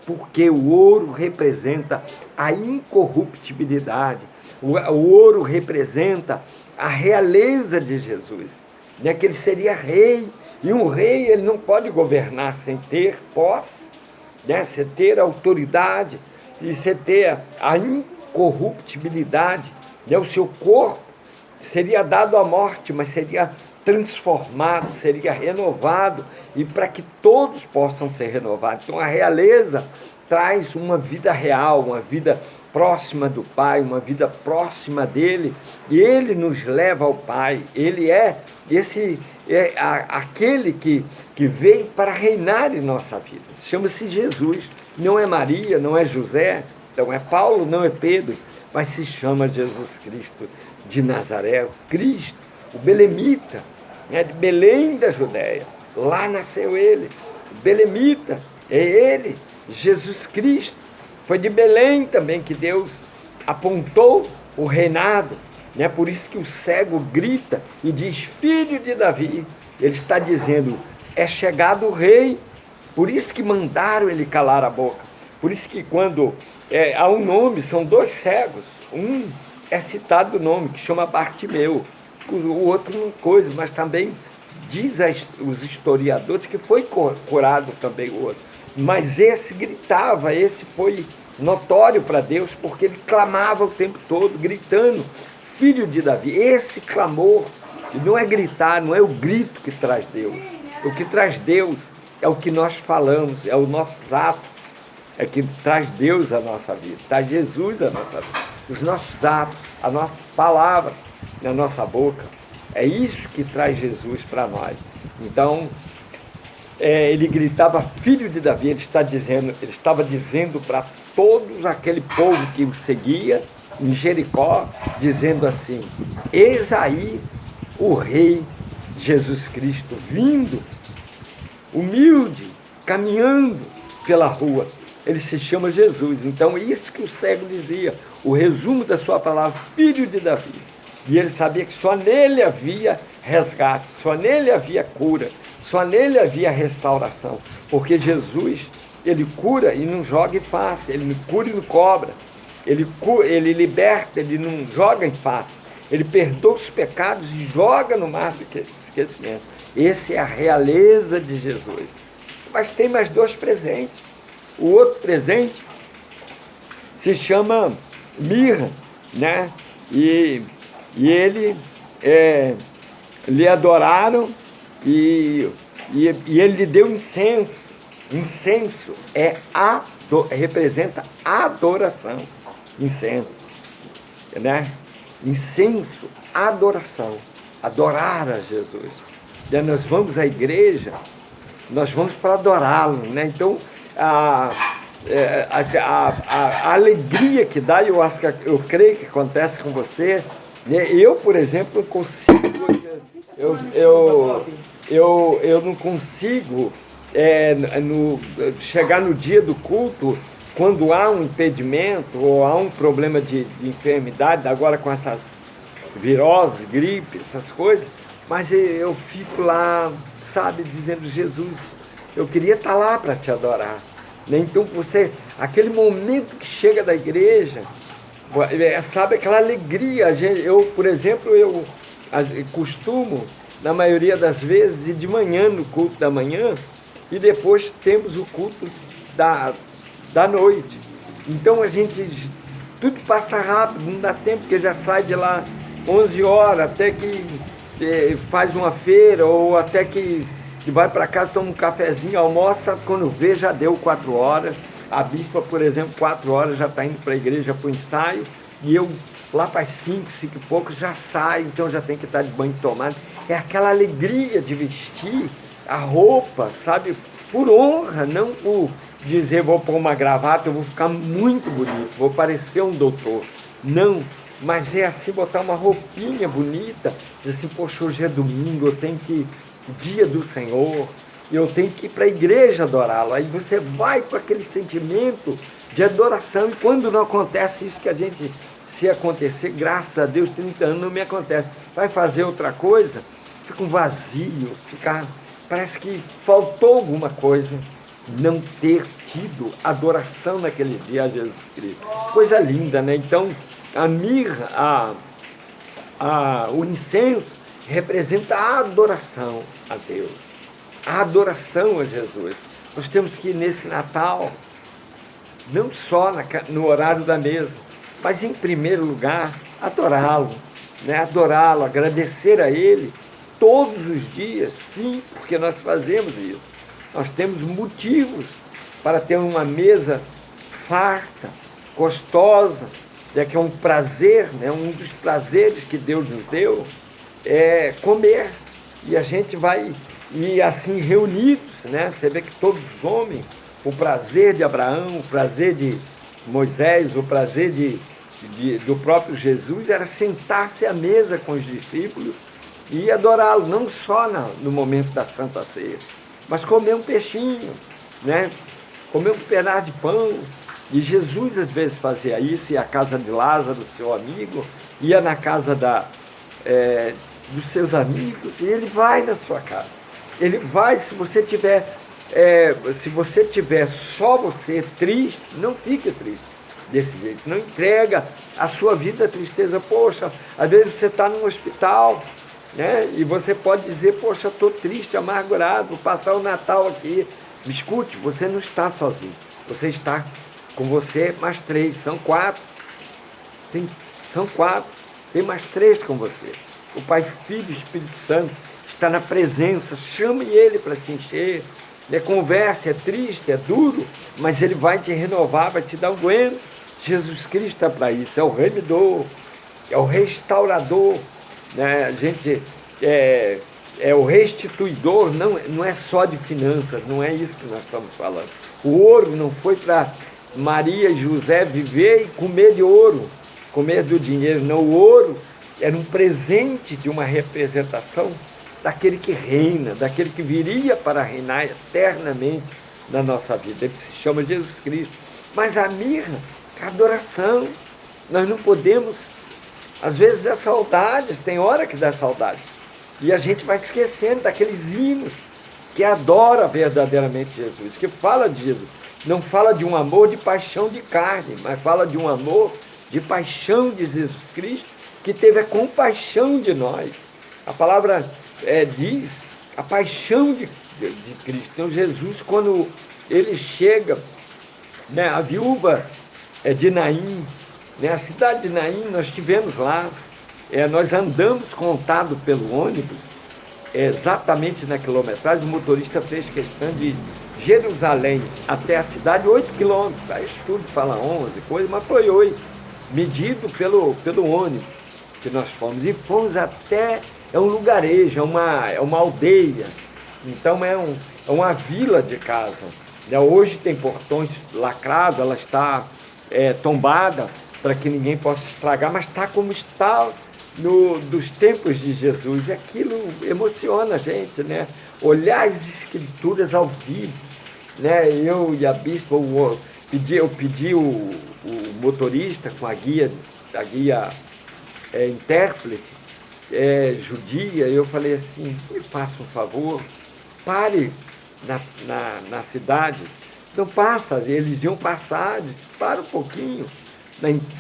porque o ouro representa a incorruptibilidade, o ouro representa a realeza de Jesus, né? Que ele seria rei, e um rei ele não pode governar sem ter posse, né? Sem ter autoridade, e sem ter a incorruptibilidade, né? O seu corpo seria dado à morte, mas seria transformado, seria renovado, e para que todos possam ser renovados. Então a realeza traz uma vida real, uma vida próxima do Pai, uma vida próxima dele, e ele nos leva ao Pai. Ele é aquele que veio para reinar em nossa vida. Chama-se Jesus, não é Maria, não é José, não é Paulo, não é Pedro, mas se chama Jesus Cristo de Nazaré, Cristo, o belemita, né, de Belém da Judéia. Lá nasceu ele, o belemita, é ele, Jesus Cristo. Foi de Belém também que Deus apontou o reinado, né? Por isso que o cego grita e diz: filho de Davi. Ele está dizendo: é chegado o rei. Por isso que mandaram ele calar a boca. Por isso que quando há um nome, são dois cegos, um é citado o nome, que chama Bartimeu, o outro não coisa, mas também diz os historiadores que foi curado também o outro. Mas esse gritava, esse foi notório para Deus, porque ele clamava o tempo todo, gritando: filho de Davi. Esse clamor não é gritar, não é o grito que traz Deus. O que traz Deus é o que nós falamos, é os nossos atos, é que traz Deus à nossa vida, traz Jesus à nossa vida. Os nossos atos, a nossa palavra na nossa boca, é isso que traz Jesus para nós. Então, ele gritava: filho de Davi. Ele estava dizendo para todos aquele povo que o seguia em Jericó, dizendo assim: eis aí o rei Jesus Cristo vindo, humilde, caminhando pela rua. ele se chama Jesus. Então, isso que o cego dizia, o resumo da sua palavra, filho de Davi. E ele sabia que só nele havia resgate, só nele havia cura, só nele havia restauração. Porque Jesus, ele cura e não joga em face, ele cura e não cobra. Ele liberta, ele não joga em face. Ele perdoa os pecados e joga no mar do esquecimento. Essa é a realeza de Jesus. Mas tem mais 2 presentes. O outro presente se chama mirra, né? E ele lhe adoraram e ele lhe deu incenso. Incenso representa adoração. Incenso, né? Incenso, adoração. Adorar a Jesus. E aí nós vamos à igreja, nós vamos para adorá-lo, né? Então, a alegria que dá, eu creio que acontece com você, né? Eu, por exemplo, não consigo, eu não consigo chegar no dia do culto, quando há um impedimento ou há um problema de enfermidade, agora com essas viroses, gripe, essas coisas, mas eu fico lá, sabe, dizendo, Jesus, eu queria estar lá para te adorar. Então aquele momento que chega da igreja, sabe, aquela alegria. Eu, por exemplo, eu costumo, na maioria das vezes, ir de manhã no culto da manhã e depois temos o culto da noite. Então tudo passa rápido, não dá tempo, porque já sai de lá 11 horas, até que faz uma feira, ou até que vai para casa, toma um cafezinho, almoça, quando vê já deu 4 horas. A bispa, por exemplo, 4 horas já está indo para a igreja para o ensaio, e eu lá para as 5 e pouco já saio, então já tem que estar de banho tomado. É aquela alegria de vestir a roupa, sabe, por honra, não por dizer vou pôr uma gravata, eu vou ficar muito bonito, vou parecer um doutor. Não, mas é assim, botar uma roupinha bonita, dizer assim, poxa, hoje é domingo, eu tenho que dia do Senhor, eu tenho que ir para a igreja adorá-lo. Aí você vai com aquele sentimento de adoração, e quando não acontece isso que a gente, se acontecer, graças a Deus, 30 anos não me acontece, vai fazer outra coisa, fica um vazio, parece que faltou alguma coisa, não ter tido adoração naquele dia a Jesus Cristo. Coisa linda, né? Então, a mirra, o incenso, representa a adoração a Deus, a adoração a Jesus. Nós temos que ir nesse Natal, não só no horário da mesa, mas em primeiro lugar, adorá-lo, né? Adorá-lo, agradecer a Ele todos os dias, sim, porque nós fazemos isso. Nós temos motivos para ter uma mesa farta, gostosa, que é um prazer, né? Um dos prazeres que Deus nos deu é comer. E a gente vai, e assim reunidos, né? Você vê que todos os homens, o prazer de Abraão, o prazer de Moisés, o prazer do próprio Jesus era sentar-se à mesa com os discípulos e adorá-lo, não só no momento da Santa Ceia, mas comer um peixinho, né? Comer um pedaço de pão. E Jesus às vezes fazia isso, ia à casa de Lázaro, seu amigo, ia na casa dos seus amigos, e ele vai na sua casa. Ele vai, se você tiver só você triste, não fique triste desse jeito, não entrega a sua vida à tristeza. Poxa, às vezes você está num hospital, né? E você pode dizer, poxa, estou triste, amargurado, vou passar o Natal aqui. Me escute, você não está sozinho, você está com você mais 3, são 4. São 4, tem mais 3 com você. O Pai, Filho e Espírito Santo está na presença, chame Ele para te encher. Conversa, é triste, é duro, mas Ele vai te renovar, vai te dar um aguento. Jesus Cristo está para isso, é o remidor, é o restaurador, né? A gente é o restituidor, não é só de finanças, não é isso que nós estamos falando. O ouro não foi para Maria e José viver e comer de ouro, comer do dinheiro, não. O ouro era um presente de uma representação daquele que reina, daquele que viria para reinar eternamente na nossa vida. Ele se chama Jesus Cristo. Mas a mirra, a adoração, nós não podemos, às vezes dá saudade, tem hora que dá saudade. E a gente vai esquecendo daqueles hinos que adora verdadeiramente Jesus, que fala de Jesus. Não fala de um amor de paixão de carne, mas fala de um amor de paixão de Jesus Cristo, que teve a compaixão de nós. A palavra diz a paixão de Cristo. Então Jesus, quando ele chega, né, a viúva de Naim, né, a cidade de Naim, nós estivemos lá, nós andamos contado pelo ônibus, exatamente na quilometragem. O motorista fez questão de Jerusalém até a cidade 8 quilômetros, aí estudo fala 11, coisa, mas foi 8, medido pelo ônibus que nós fomos, e fomos até, um lugarejo, é uma aldeia, então é uma vila de casa, né? Hoje tem portões lacrados, ela está tombada para que ninguém possa estragar, mas está como está dos tempos de Jesus, e aquilo emociona a gente, né? Olhar as escrituras ao vivo, né? Eu e a bispa, eu pedi o motorista com a guia intérprete judia, eu falei assim, me faça um favor, pare na cidade, não passa, eles iam passar, para um pouquinho,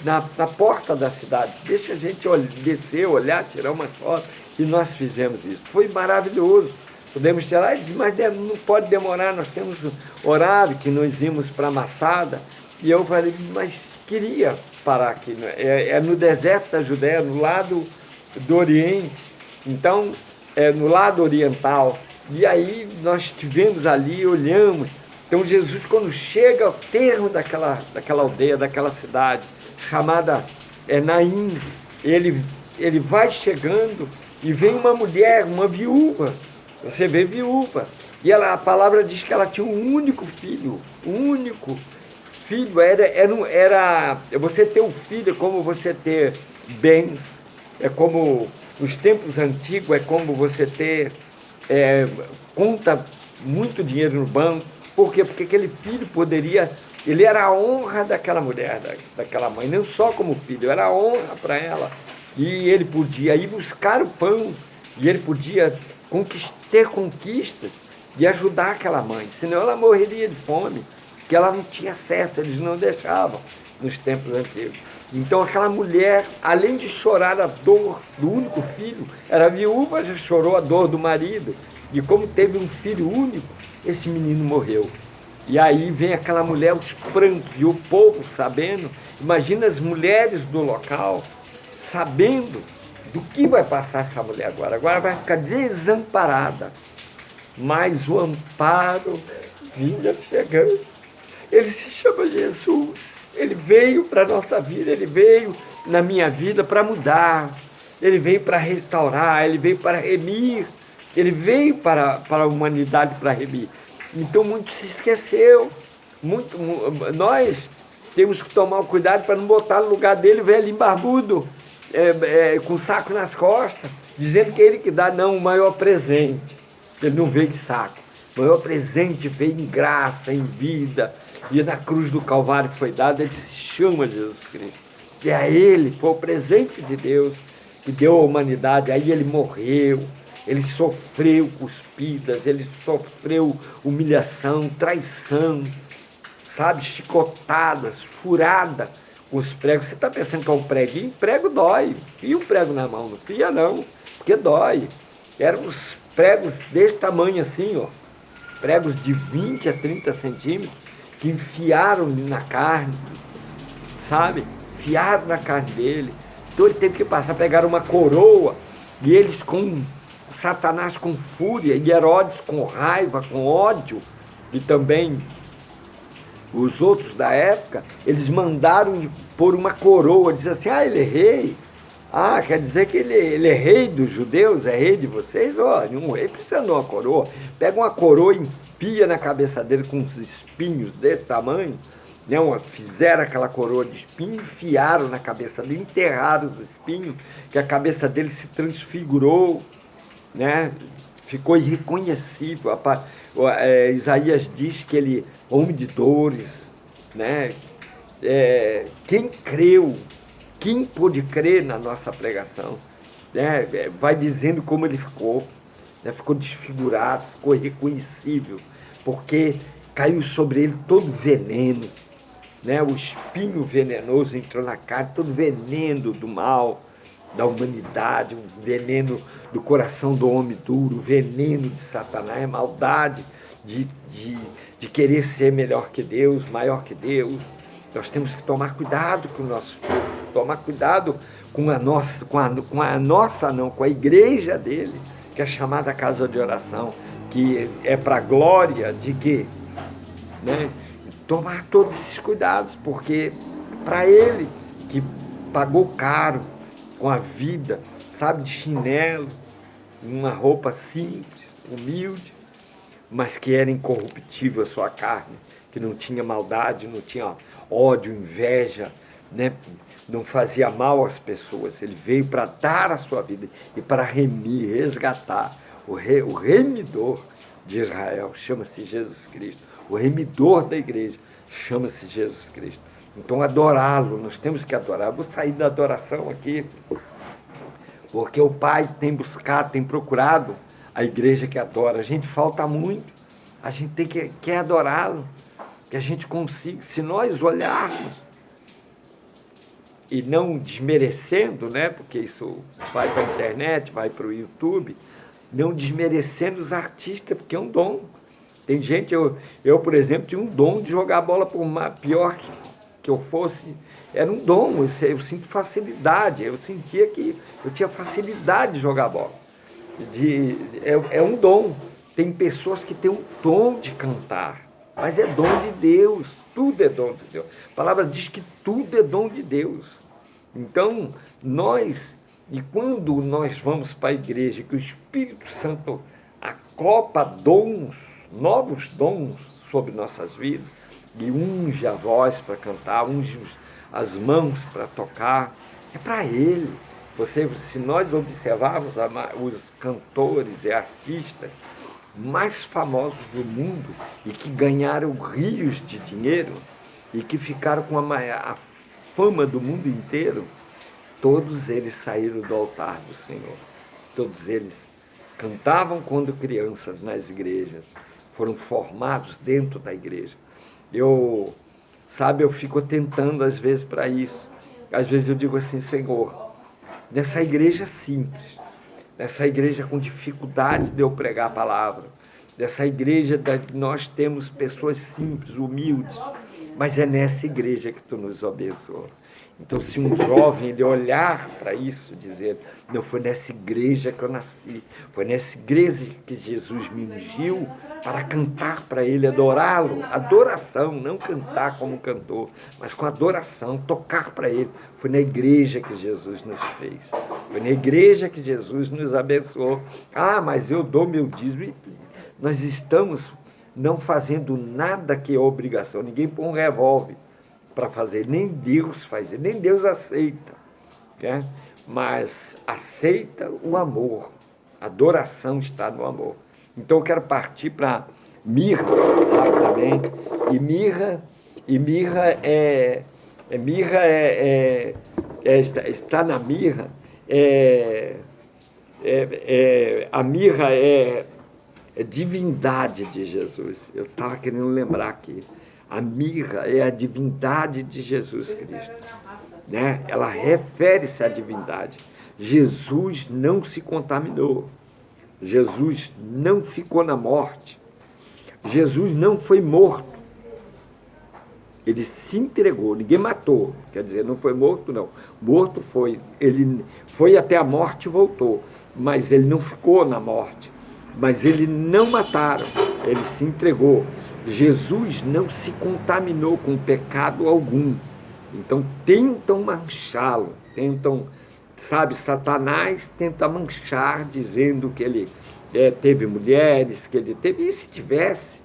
na porta da cidade, deixa a gente descer, olhar, tirar uma foto, e nós fizemos isso. Foi maravilhoso. Podemos tirar, mas não pode demorar, nós temos horário que nós íamos para Massada, e eu falei, mas queria parar aqui, no deserto da Judéia, no lado do Oriente, então, no lado oriental, e aí nós estivemos ali, olhamos. Então Jesus, quando chega ao termo daquela aldeia, daquela cidade, chamada Naim, ele vai chegando e vem uma mulher, uma viúva, você vê viúva, e a palavra diz que ela tinha um único filho, era você ter um filho, é como você ter bens, é como nos tempos antigos, é como você ter conta muito dinheiro no banco. Por quê? Porque aquele filho ele era a honra daquela mulher, daquela mãe, não só como filho, era a honra para ela. E ele podia ir buscar o pão, e ele podia ter conquistas e ajudar aquela mãe, senão ela morreria de fome, porque ela não tinha acesso, eles não deixavam nos tempos antigos. Então aquela mulher, além de chorar a dor do único filho, era viúva, já chorou a dor do marido, e como teve um filho único, esse menino morreu. E aí vem aquela mulher, os prantos, e o povo sabendo, imagina as mulheres do local, sabendo do que vai passar essa mulher agora vai ficar desamparada, mas o amparo vinha chegando. Ele se chama Jesus, ele veio para a nossa vida, ele veio na minha vida para mudar, ele veio para restaurar, ele veio para remir, ele veio para a humanidade para remir. Então muito se esqueceu, nós temos que tomar o cuidado para não botar no lugar dele o velhinho barbudo, com o saco nas costas, dizendo que ele que dá, não, o maior presente. Ele não veio de saco, o maior presente veio em graça, em vida, e na cruz do Calvário foi dado, ele se chama Jesus Cristo, que a ele foi o presente de Deus, que deu à humanidade. Aí ele morreu, ele sofreu cuspidas, ele sofreu humilhação, traição, sabe, chicotadas, furada com os pregos. Você está pensando que é um preguinho? Prego dói, fia um prego na mão, não fia não, porque dói. Eram os pregos desse tamanho assim, ó, pregos de 20 a 30 centímetros, que enfiaram na carne, sabe, enfiaram na carne dele. Então ele teve que passar, pegaram uma coroa, e eles com Satanás com fúria, e Herodes com raiva, com ódio, e também os outros da época, eles mandaram pôr uma coroa, diz assim, ele é rei, quer dizer que ele é rei dos judeus, é rei de vocês? Um rei precisa de uma coroa. Pega uma coroa e enfia na cabeça dele com uns espinhos desse tamanho, né? Fizeram aquela coroa de espinho, enfiaram na cabeça dele, enterraram os espinhos, que a cabeça dele se transfigurou, né? Ficou irreconhecível. Isaías diz que ele é homem de dores, né? Quem creu, quem pôde crer na nossa pregação, né? Vai dizendo como ele ficou, né? Ficou desfigurado, ficou irreconhecível, porque caiu sobre ele todo veneno, né? O espinho venenoso entrou na carne, todo veneno do mal, da humanidade, o veneno do coração do homem duro, o veneno de Satanás, a maldade de querer ser melhor que Deus, maior que Deus. Nós temos que tomar cuidado com o nosso povo, tomar cuidado com a igreja dele, que é chamada casa de oração, que é para a glória de quê? Né? Tomar todos esses cuidados, porque para ele que pagou caro com a vida, sabe, de chinelo, uma roupa simples, humilde, mas que era incorruptível a sua carne, que não tinha maldade, não tinha ódio, inveja, né? Não fazia mal às pessoas. Ele veio para dar a sua vida e para remir, resgatar. O remidor de Israel chama-se Jesus Cristo. O remidor da igreja chama-se Jesus Cristo. Então, adorá-lo, nós temos que adorar. Vou sair da adoração aqui, porque o Pai tem buscado, tem procurado a igreja que adora. A gente falta muito, a gente tem que adorá-lo, que a gente consiga, se nós olharmos, e não desmerecendo, né, porque isso vai para a internet, vai para o YouTube, não desmerecendo os artistas, porque é um dom. Tem gente, eu por exemplo, tinha um dom de jogar bola por pior que eu fosse, era um dom, eu sinto facilidade, eu sentia que eu tinha facilidade de jogar bola. É um dom. Tem pessoas que têm um dom de cantar, mas é dom de Deus, tudo é dom de Deus. A palavra diz que tudo é dom de Deus. Então, quando nós vamos para a igreja, que o Espírito Santo acopla dons, novos dons sobre nossas vidas, e unge a voz para cantar, unge as mãos para tocar, é para Ele. Se nós observarmos os cantores e artistas mais famosos do mundo e que ganharam rios de dinheiro e que ficaram com a fama do mundo inteiro, todos eles saíram do altar do Senhor. Todos eles cantavam quando crianças nas igrejas, foram formados dentro da igreja. Eu fico tentando às vezes para isso. Às vezes eu digo assim, Senhor, nessa igreja simples, nessa igreja com dificuldade de eu pregar a palavra, nessa igreja nós temos pessoas simples, humildes, mas é nessa igreja que tu nos abençoa. Então, se um jovem ele olhar para isso, dizer, não, foi nessa igreja que eu nasci, foi nessa igreja que Jesus me ungiu para cantar para Ele, adorá-lo, adoração, não cantar como cantor, mas com adoração, tocar para Ele. Foi na igreja que Jesus nos fez, foi na igreja que Jesus nos abençoou. Ah, mas eu dou meu dízimo. Nós estamos não fazendo nada que é obrigação, ninguém põe um revólver para fazer, nem Deus faz, nem Deus aceita, né? Mas aceita o amor, a adoração está no amor. Então eu quero partir para mirra, rapidamente, está na mirra, a mirra é divindade de Jesus. Eu estava querendo lembrar aqui. A mirra é a divindade de Jesus Cristo, né? Ela refere-se à divindade. Jesus não se contaminou. Jesus não ficou na morte. Jesus não foi morto. Ele se entregou, ninguém matou. Quer dizer, não foi morto, não. Morto foi. Ele foi até a morte e voltou. Mas ele não ficou na morte. Mas ele não mataram. Ele se entregou. Jesus não se contaminou com pecado algum. Então tentam manchá-lo, Satanás tenta manchar, dizendo que ele teve mulheres, que ele teve, e se tivesse,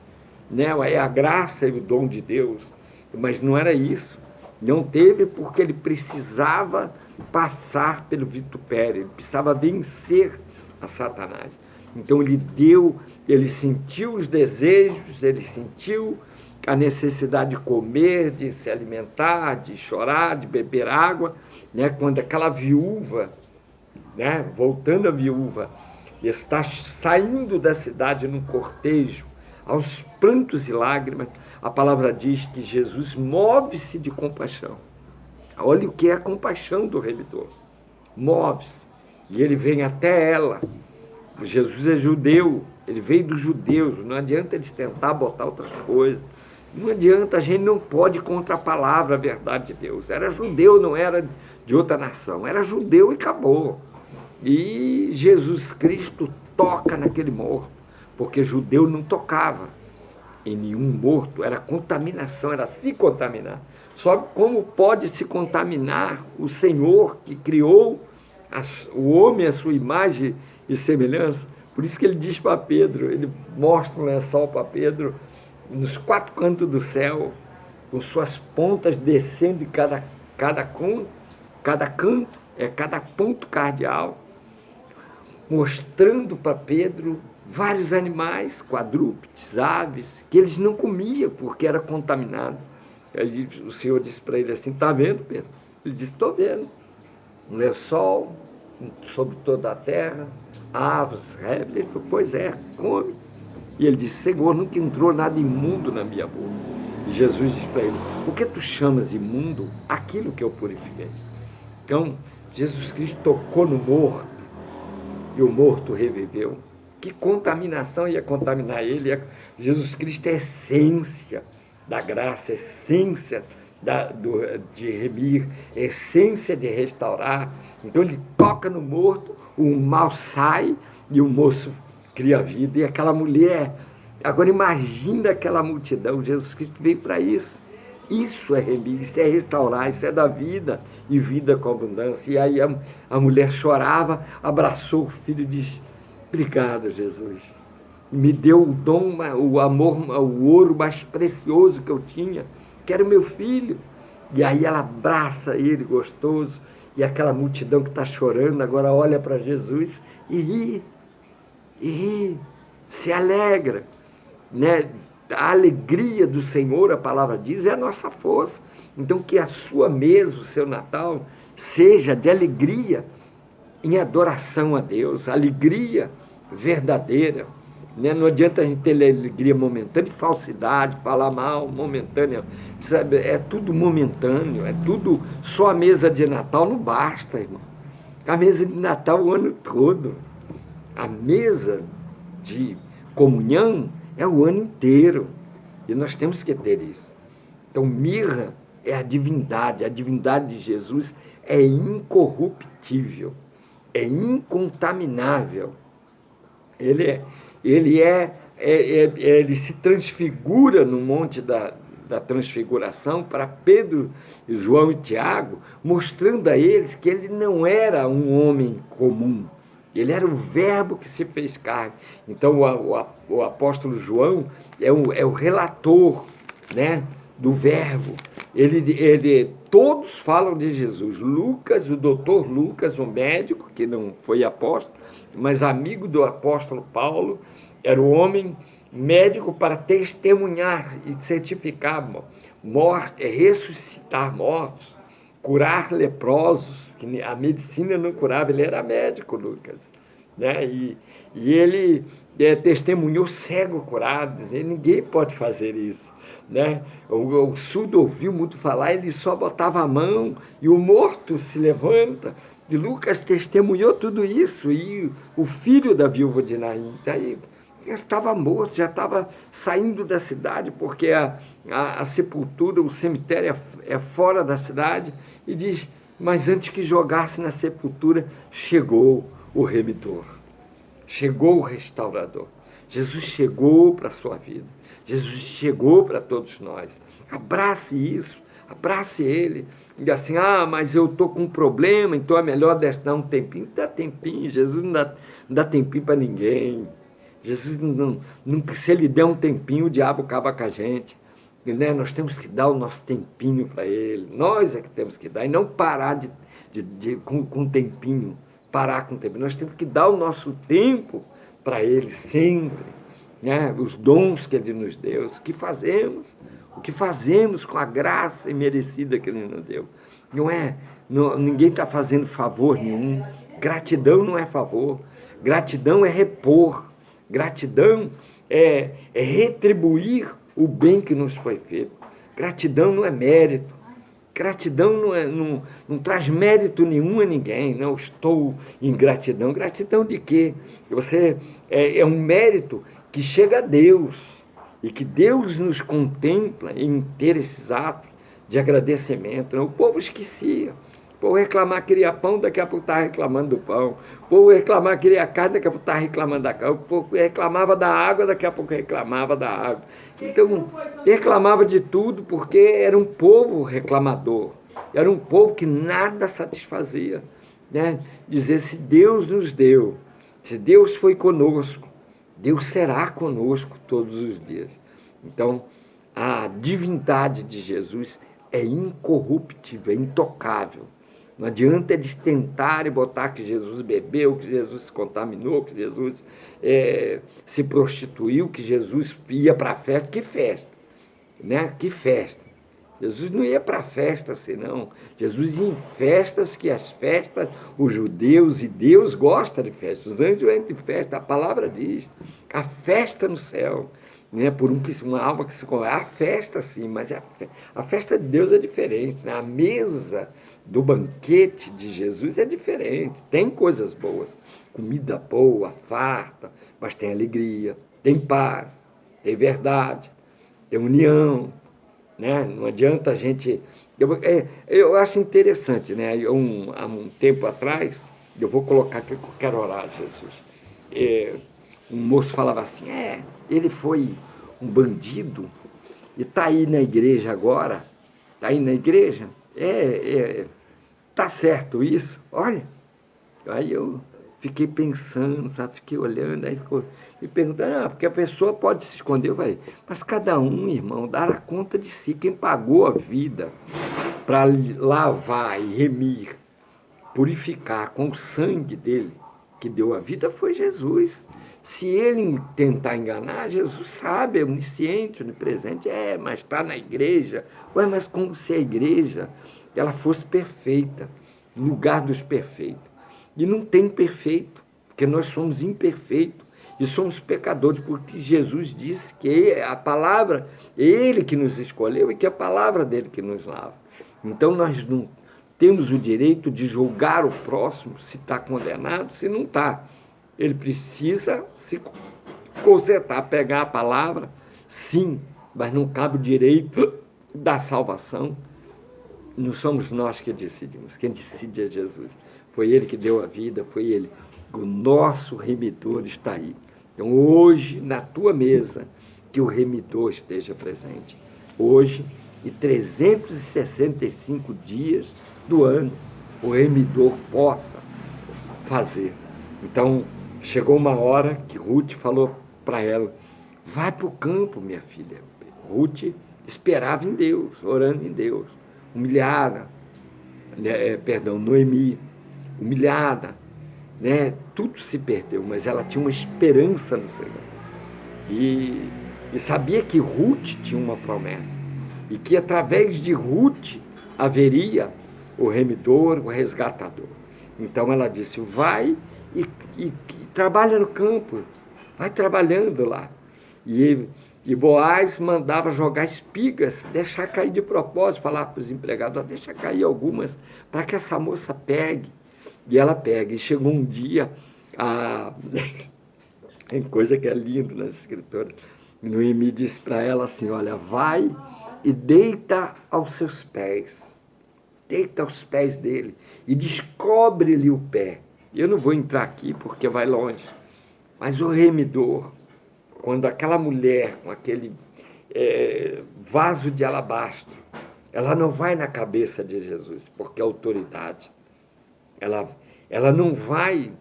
né, é a graça e o dom de Deus, mas não era isso. Não teve porque ele precisava passar pelo vitupério, ele precisava vencer a Satanás. Então ele sentiu os desejos, ele sentiu a necessidade de comer, de se alimentar, de chorar, de beber água, né? Quando aquela viúva, né? Voltando a viúva, está saindo da cidade num cortejo, aos prantos e lágrimas, a palavra diz que Jesus move-se de compaixão. Olha o que é a compaixão do Redentor. Move-se. E ele vem até ela. Jesus é judeu, ele veio dos judeus, não adianta eles tentar botar outras coisas. Não adianta, a gente não pode ir contra a palavra, a verdade de Deus. Era judeu, não era de outra nação. Era judeu e acabou. E Jesus Cristo toca naquele morto, porque judeu não tocava em nenhum morto, era contaminação, era se contaminar. Só como pode se contaminar o Senhor que criou o homem à sua imagem e semelhança? Por isso que ele diz para Pedro, ele mostra um lençol para Pedro, nos 4 cantos do céu, com suas pontas descendo em cada canto, cada ponto cardeal, mostrando para Pedro vários animais, quadrúpedes, aves, que eles não comiam porque era contaminado. Aí o Senhor disse para ele assim: está vendo, Pedro? Ele disse: estou vendo. Um lençol sobre toda a terra, aves, répteis. Ele falou: pois é, come. E ele disse: Senhor, nunca entrou nada imundo na minha boca. E Jesus disse para ele: por que tu chamas imundo aquilo que eu purifiquei? Então, Jesus Cristo tocou no morto e o morto reviveu. Que contaminação ia contaminar ele? Jesus Cristo é a essência da graça, a essência de remir, a essência de restaurar. Então ele toca no morto, o mal sai e o moço cria vida. E aquela mulher, agora imagina aquela multidão, Jesus Cristo veio para isso. Isso é remir, isso é restaurar, isso é dar vida e vida com abundância. E aí a mulher chorava, abraçou o filho e disse: obrigado, Jesus. Me deu o dom, o amor, o ouro mais precioso que eu tinha, que era o meu filho. E aí ela abraça ele, gostoso, e aquela multidão que está chorando agora olha para Jesus e ri, se alegra, né? A alegria do Senhor, a palavra diz, é a nossa força. Então que a sua mesa, o seu Natal, seja de alegria, em adoração a Deus, alegria verdadeira, né? Não adianta a gente ter alegria momentânea, falsidade, falar mal, momentânea, sabe? É tudo momentâneo, é tudo, só a mesa de Natal não basta, irmão. A mesa de Natal o ano todo, a mesa de comunhão é o ano inteiro, e nós temos que ter isso. Então mirra é a divindade de Jesus é incorruptível, é incontaminável. Ele se transfigura no monte da transfiguração para Pedro, João e Tiago, mostrando a eles que ele não era um homem comum, ele era o Verbo que se fez carne. Então o apóstolo João é o relator, né, do Verbo. Todos falam de Jesus. Lucas, o doutor Lucas, o médico, que não foi apóstolo, mas amigo do apóstolo Paulo, era o homem médico para testemunhar e certificar ressuscitar mortos, curar leprosos, que a medicina não curava. Ele era médico, Lucas, né? E ele testemunhou cego curado, dizendo: ninguém pode fazer isso, né? O surdo ouviu muito falar, ele só botava a mão e o morto se levanta. E Lucas testemunhou tudo isso. E o filho da viúva de Naim, daí estava morto, já estava saindo da cidade, porque a sepultura, o cemitério é fora da cidade. E diz: mas antes que jogasse na sepultura, chegou o Remidor, chegou o Restaurador. Jesus chegou para a sua vida, Jesus chegou para todos nós. Abrace isso, abrace Ele. E assim: mas eu estou com um problema, então é melhor dar um tempinho. Dá tempinho, Jesus não dá tempinho para ninguém. Jesus não, se Ele der um tempinho, o diabo acaba com a gente. Né? Nós temos que dar o nosso tempinho para Ele, nós é que temos que dar, e não parar com tempinho, parar com tempinho. Nós temos que dar o nosso tempo para Ele sempre, né? Os dons que Ele nos deu, o que fazemos com a graça imerecida que Ele nos deu. Ninguém está fazendo favor nenhum. Gratidão não é favor, gratidão é repor, gratidão é retribuir o bem que nos foi feito. Gratidão não é mérito, gratidão não traz mérito nenhum a ninguém. Não estou em gratidão. Gratidão de quê? É um mérito que chega a Deus e que Deus nos contempla em ter esses atos de agradecimento. O povo esquecia. O povo reclamar que queria pão, daqui a pouco estava reclamando do pão. O povo reclamar que queria carne, daqui a pouco estava reclamando da carne. O povo reclamava da água, daqui a pouco reclamava da água. Então, reclamava de tudo porque era um povo reclamador. Era um povo que nada satisfazia. Né? Dizer, se Deus nos deu, se Deus foi conosco, Deus será conosco todos os dias. Então, a divindade de Jesus é incorruptível, é intocável. Não adianta eles tentarem botar que Jesus bebeu, que Jesus se contaminou, que Jesus se prostituiu, que Jesus ia para a festa. Que festa? Né? Que festa? Jesus não ia para a festa assim, não. Jesus ia em festas, que as festas, os judeus e Deus gosta de festas. Os anjos entram em festa, a palavra diz. A festa no céu. Né, por uma alma que se converte. A festa, sim, mas a festa de Deus é diferente. Né? A mesa do banquete de Jesus é diferente. Tem coisas boas, comida boa, farta, mas tem alegria, tem paz, tem verdade, tem união. Né? Não adianta a gente... Eu acho interessante, né? Há um tempo atrás, eu vou colocar aqui que eu quero orar, Jesus. Um moço falava assim, ele foi um bandido e está aí na igreja agora, está aí na igreja, tá certo isso? Olha, aí eu fiquei pensando, sabe, fiquei olhando, aí ficou me perguntando, porque a pessoa pode se esconder, mas cada um, irmão, dará conta de si. Quem pagou a vida para lavar e remir, purificar com o sangue dele, que deu a vida, foi Jesus. Se ele tentar enganar, Jesus sabe, é onisciente, onipresente, mas está na igreja. Mas como se a igreja ela fosse perfeita, no lugar dos perfeitos. E não tem perfeito, porque nós somos imperfeitos e somos pecadores, porque Jesus disse que a palavra, ele que nos escolheu e que é a palavra dele que nos lava. Então nós não temos o direito de julgar o próximo se está condenado, se não está. Ele precisa se consertar, pegar a palavra, sim, mas não cabe o direito da salvação. Não somos nós que decidimos, quem decide é Jesus. Foi ele que deu a vida, foi ele. O nosso remidor está aí. Então hoje, na tua mesa, que o remidor esteja presente. Hoje, e 365 dias do ano, o remidor possa fazer. Então, chegou uma hora que Ruth falou para ela, vai para o campo, minha filha. Ruth esperava em Deus, orando em Deus, humilhada, Noemi, humilhada, né? Tudo se perdeu, mas ela tinha uma esperança no Senhor. E sabia que Ruth tinha uma promessa, e que através de Ruth haveria o remidor, o resgatador. Então ela disse, vai e trabalha no campo, vai trabalhando lá. E Boaz mandava jogar espigas, deixar cair de propósito, falar para os empregados, deixa cair algumas, para que essa moça pegue. E ela pega. E chegou um dia, tem coisa que é linda nas escrituras, Noemi disse para ela assim, olha, vai e deita aos seus pés, deita aos pés dele e descobre-lhe o pé. Eu não vou entrar aqui porque vai longe, mas o remidor, quando aquela mulher com aquele vaso de alabastro, ela não vai na cabeça de Jesus, porque é autoridade. Ela não vai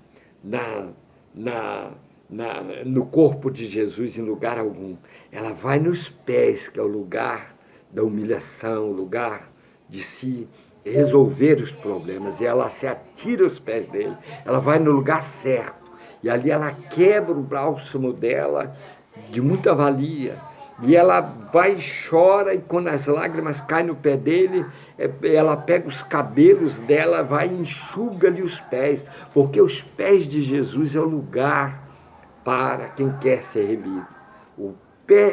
no corpo de Jesus em lugar algum. Ela vai nos pés, que é o lugar da humilhação, o lugar de se resolver os problemas. E ela se atira aos pés dele. Ela vai no lugar certo. E ali ela quebra o bálsamo dela de muita valia. E ela vai e chora, e quando as lágrimas caem no pé dele, ela pega os cabelos dela, vai e enxuga-lhe os pés, porque os pés de Jesus é o lugar para quem quer ser remido.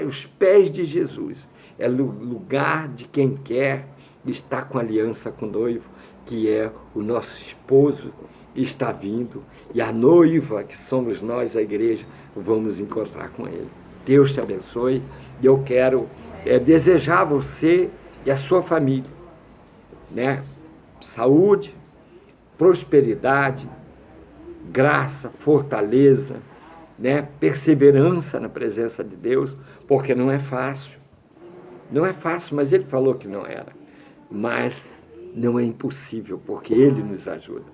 Os pés de Jesus é o lugar de quem quer estar com aliança com o noivo, que é o nosso esposo, está vindo, e a noiva, que somos nós, a igreja, vamos encontrar com ele. Deus te abençoe, e eu quero desejar a você e a sua família, né? Saúde, prosperidade, graça, fortaleza, né? Perseverança na presença de Deus, porque não é fácil. Não é fácil, mas Ele falou que não era. Mas não é impossível, porque Ele nos ajuda.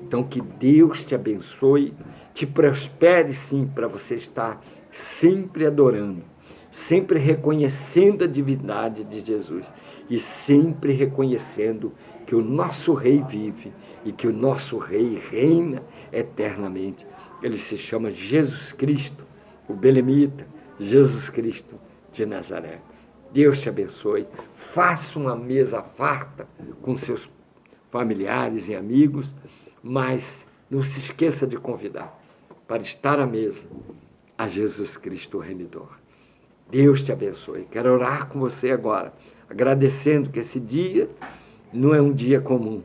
Então, que Deus te abençoe, te prospere sim, para você estar sempre adorando, sempre reconhecendo a divindade de Jesus e sempre reconhecendo que o nosso Rei vive e que o nosso Rei reina eternamente. Ele se chama Jesus Cristo, o Belemita, Jesus Cristo de Nazaré. Deus te abençoe. Faça uma mesa farta com seus familiares e amigos, mas não se esqueça de convidar para estar à mesa a Jesus Cristo, o Remidor. Deus te abençoe. Quero orar com você agora, agradecendo que esse dia não é um dia comum,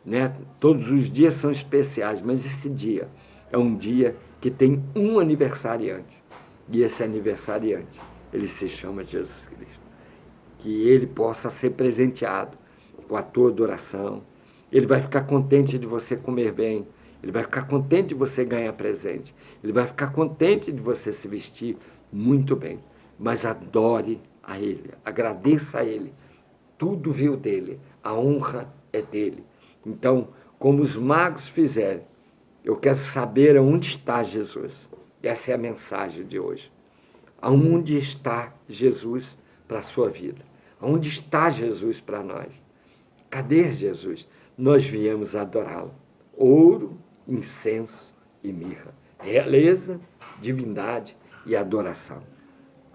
né? Todos os dias são especiais, mas esse dia é um dia que tem um aniversariante. E esse aniversariante, ele se chama Jesus Cristo. Que ele possa ser presenteado com a tua adoração. Ele vai ficar contente de você comer bem. Ele vai ficar contente de você ganhar presente. Ele vai ficar contente de você se vestir muito bem. Mas adore a Ele, agradeça a Ele. Tudo veio dele, a honra é dele. Então, como os magos fizeram, eu quero saber aonde está Jesus. Essa é a mensagem de hoje. Aonde está Jesus para a sua vida? Aonde está Jesus para nós? Cadê Jesus? Nós viemos adorá-lo. Ouro, incenso e mirra. Realeza, divindade e adoração.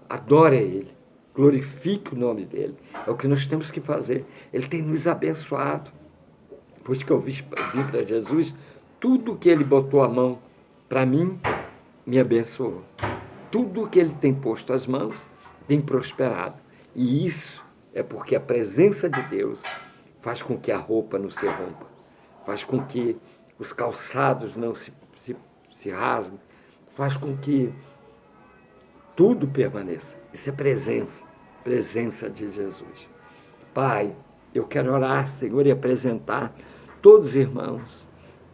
Adore a Ele. Glorifique o nome dEle. É o que nós temos que fazer. Ele tem nos abençoado. Depois que eu vim para Jesus, tudo que Ele botou a mão para mim, me abençoou. Tudo que Ele tem posto as mãos, tem prosperado. E isso é porque a presença de Deus faz com que a roupa não se rompa. Faz com que os calçados não se rasguem. Faz com que tudo permaneça. Isso é presença de Jesus. Pai, eu quero orar, Senhor, e apresentar todos os irmãos,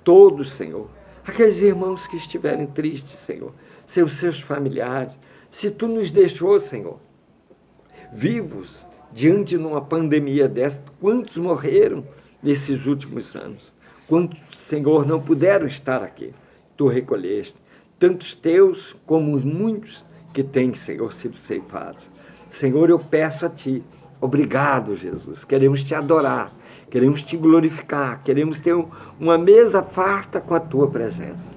todos, Senhor, aqueles irmãos que estiverem tristes, Senhor, seus familiares, se Tu nos deixou, Senhor, vivos, diante de uma pandemia dessa, quantos morreram nesses últimos anos? Quantos, Senhor, não puderam estar aqui? Tu recolheste, tantos Teus como muitos que têm, Senhor, sido ceifados. Senhor, eu peço a Ti, obrigado, Jesus, queremos Te adorar, queremos Te glorificar, queremos ter uma mesa farta com a Tua presença.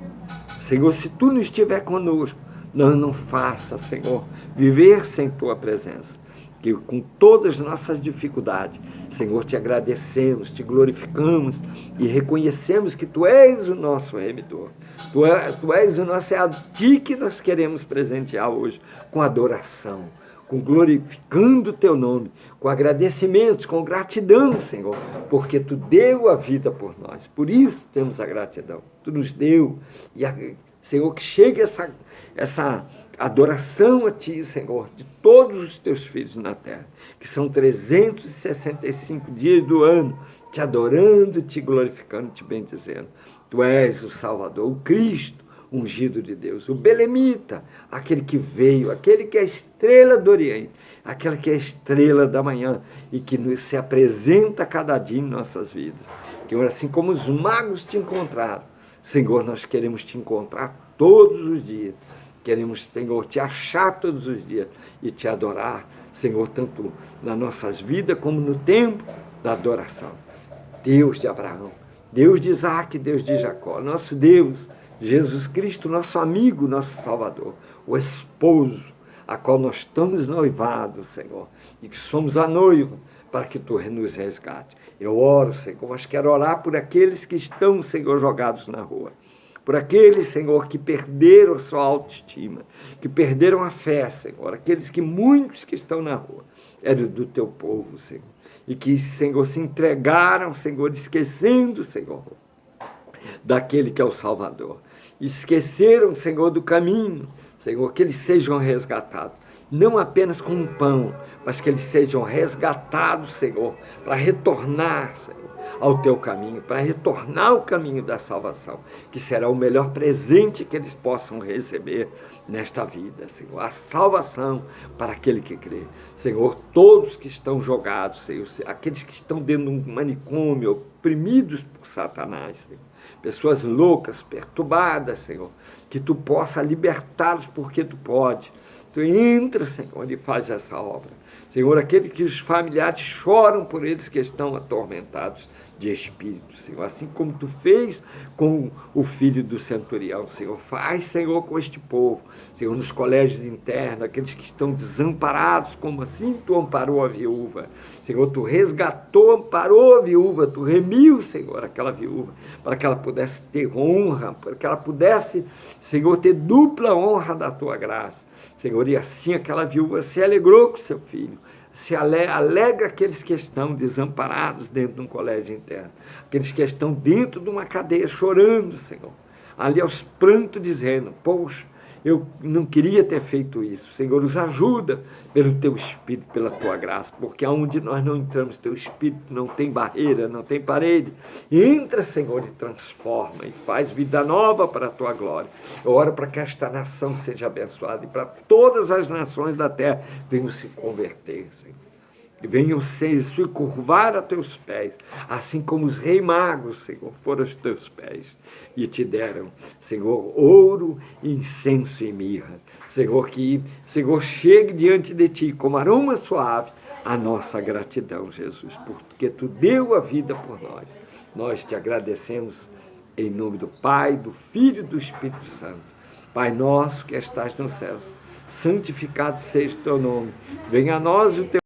Senhor, se Tu não estiver conosco, não faça, Senhor, viver sem Tua presença. Que com todas as nossas dificuldades, Senhor, Te agradecemos, Te glorificamos e reconhecemos que Tu és o nosso remidor. Tu és o nosso, é a Ti que nós queremos presentear hoje, com adoração, com glorificando o Teu nome, com agradecimentos, com gratidão, Senhor, porque Tu deu a vida por nós, por isso temos a gratidão. Tu nos deu, e Senhor, que chegue essa adoração a Ti, Senhor, de todos os Teus filhos na terra, que são 365 dias do ano, Te adorando, Te glorificando, Te bendizendo. Tu és o Salvador, o Cristo, ungido de Deus, o Belemita, aquele que veio, aquele que é a estrela do Oriente, aquele que é a estrela da manhã e que se apresenta a cada dia em nossas vidas. Que assim como os magos Te encontraram, Senhor, nós queremos Te encontrar todos os dias. Queremos, Senhor, Te achar todos os dias e Te adorar, Senhor, tanto nas nossas vidas como no tempo da adoração. Deus de Abraão, Deus de Isaac, Deus de Jacó, nosso Deus Jesus Cristo, nosso amigo, nosso Salvador, o esposo, a qual nós estamos noivados, Senhor, e que somos a noiva, para que Tu nos resgate. Eu oro, Senhor, mas quero orar por aqueles que estão, Senhor, jogados na rua. Por aqueles, Senhor, que perderam sua autoestima, que perderam a fé, Senhor. Aqueles que muitos que estão na rua eram do Teu povo, Senhor. E que, Senhor, se entregaram, Senhor, esquecendo, Senhor, daquele que é o Salvador. Esqueceram, Senhor, do caminho, Senhor, que eles sejam resgatados. Não apenas com um pão, mas que eles sejam resgatados, Senhor, para retornar, Senhor, ao Teu caminho, para retornar ao caminho da salvação, que será o melhor presente que eles possam receber nesta vida, Senhor. A salvação para aquele que crê. Senhor, todos que estão jogados, Senhor, aqueles que estão dentro de um manicômio, oprimidos por Satanás, Senhor, pessoas loucas, perturbadas, Senhor, que Tu possa libertá-los porque Tu pode. Tu entra, Senhor, e faz essa obra. Senhor, aqueles que os familiares choram por eles que estão atormentados de espírito, Senhor. Assim como Tu fez com o filho do centurião, Senhor. Faz, Senhor, com este povo. Senhor, nos colégios internos, aqueles que estão desamparados, como assim Tu amparou a viúva. Senhor, Tu resgatou, amparou a viúva. Tu remiu, Senhor, aquela viúva, para que ela pudesse ter honra, para que ela pudesse, Senhor, ter dupla honra da Tua graça. Senhor, e assim aquela viúva se alegrou com seu filho, se alegra aqueles que estão desamparados dentro de um colégio interno, aqueles que estão dentro de uma cadeia chorando, Senhor, ali aos prantos dizendo, poxa, eu não queria ter feito isso. Senhor, nos ajuda pelo Teu Espírito, pela Tua graça, porque aonde nós não entramos, Teu Espírito não tem barreira, não tem parede. Entra, Senhor, e transforma, e faz vida nova para a Tua glória. Eu oro para que esta nação seja abençoada, e para todas as nações da terra venham se converter, Senhor. E venham se curvar a Teus pés, assim como os reis magos, Senhor, foram aos Teus pés e Te deram, Senhor, ouro, incenso e mirra. Senhor, que, Senhor, chegue diante de Ti como aroma suave a nossa gratidão, Jesus, porque Tu deu a vida por nós. Nós Te agradecemos em nome do Pai, do Filho e do Espírito Santo. Pai nosso que estás nos céus, santificado seja o Teu nome. Venha a nós o Teu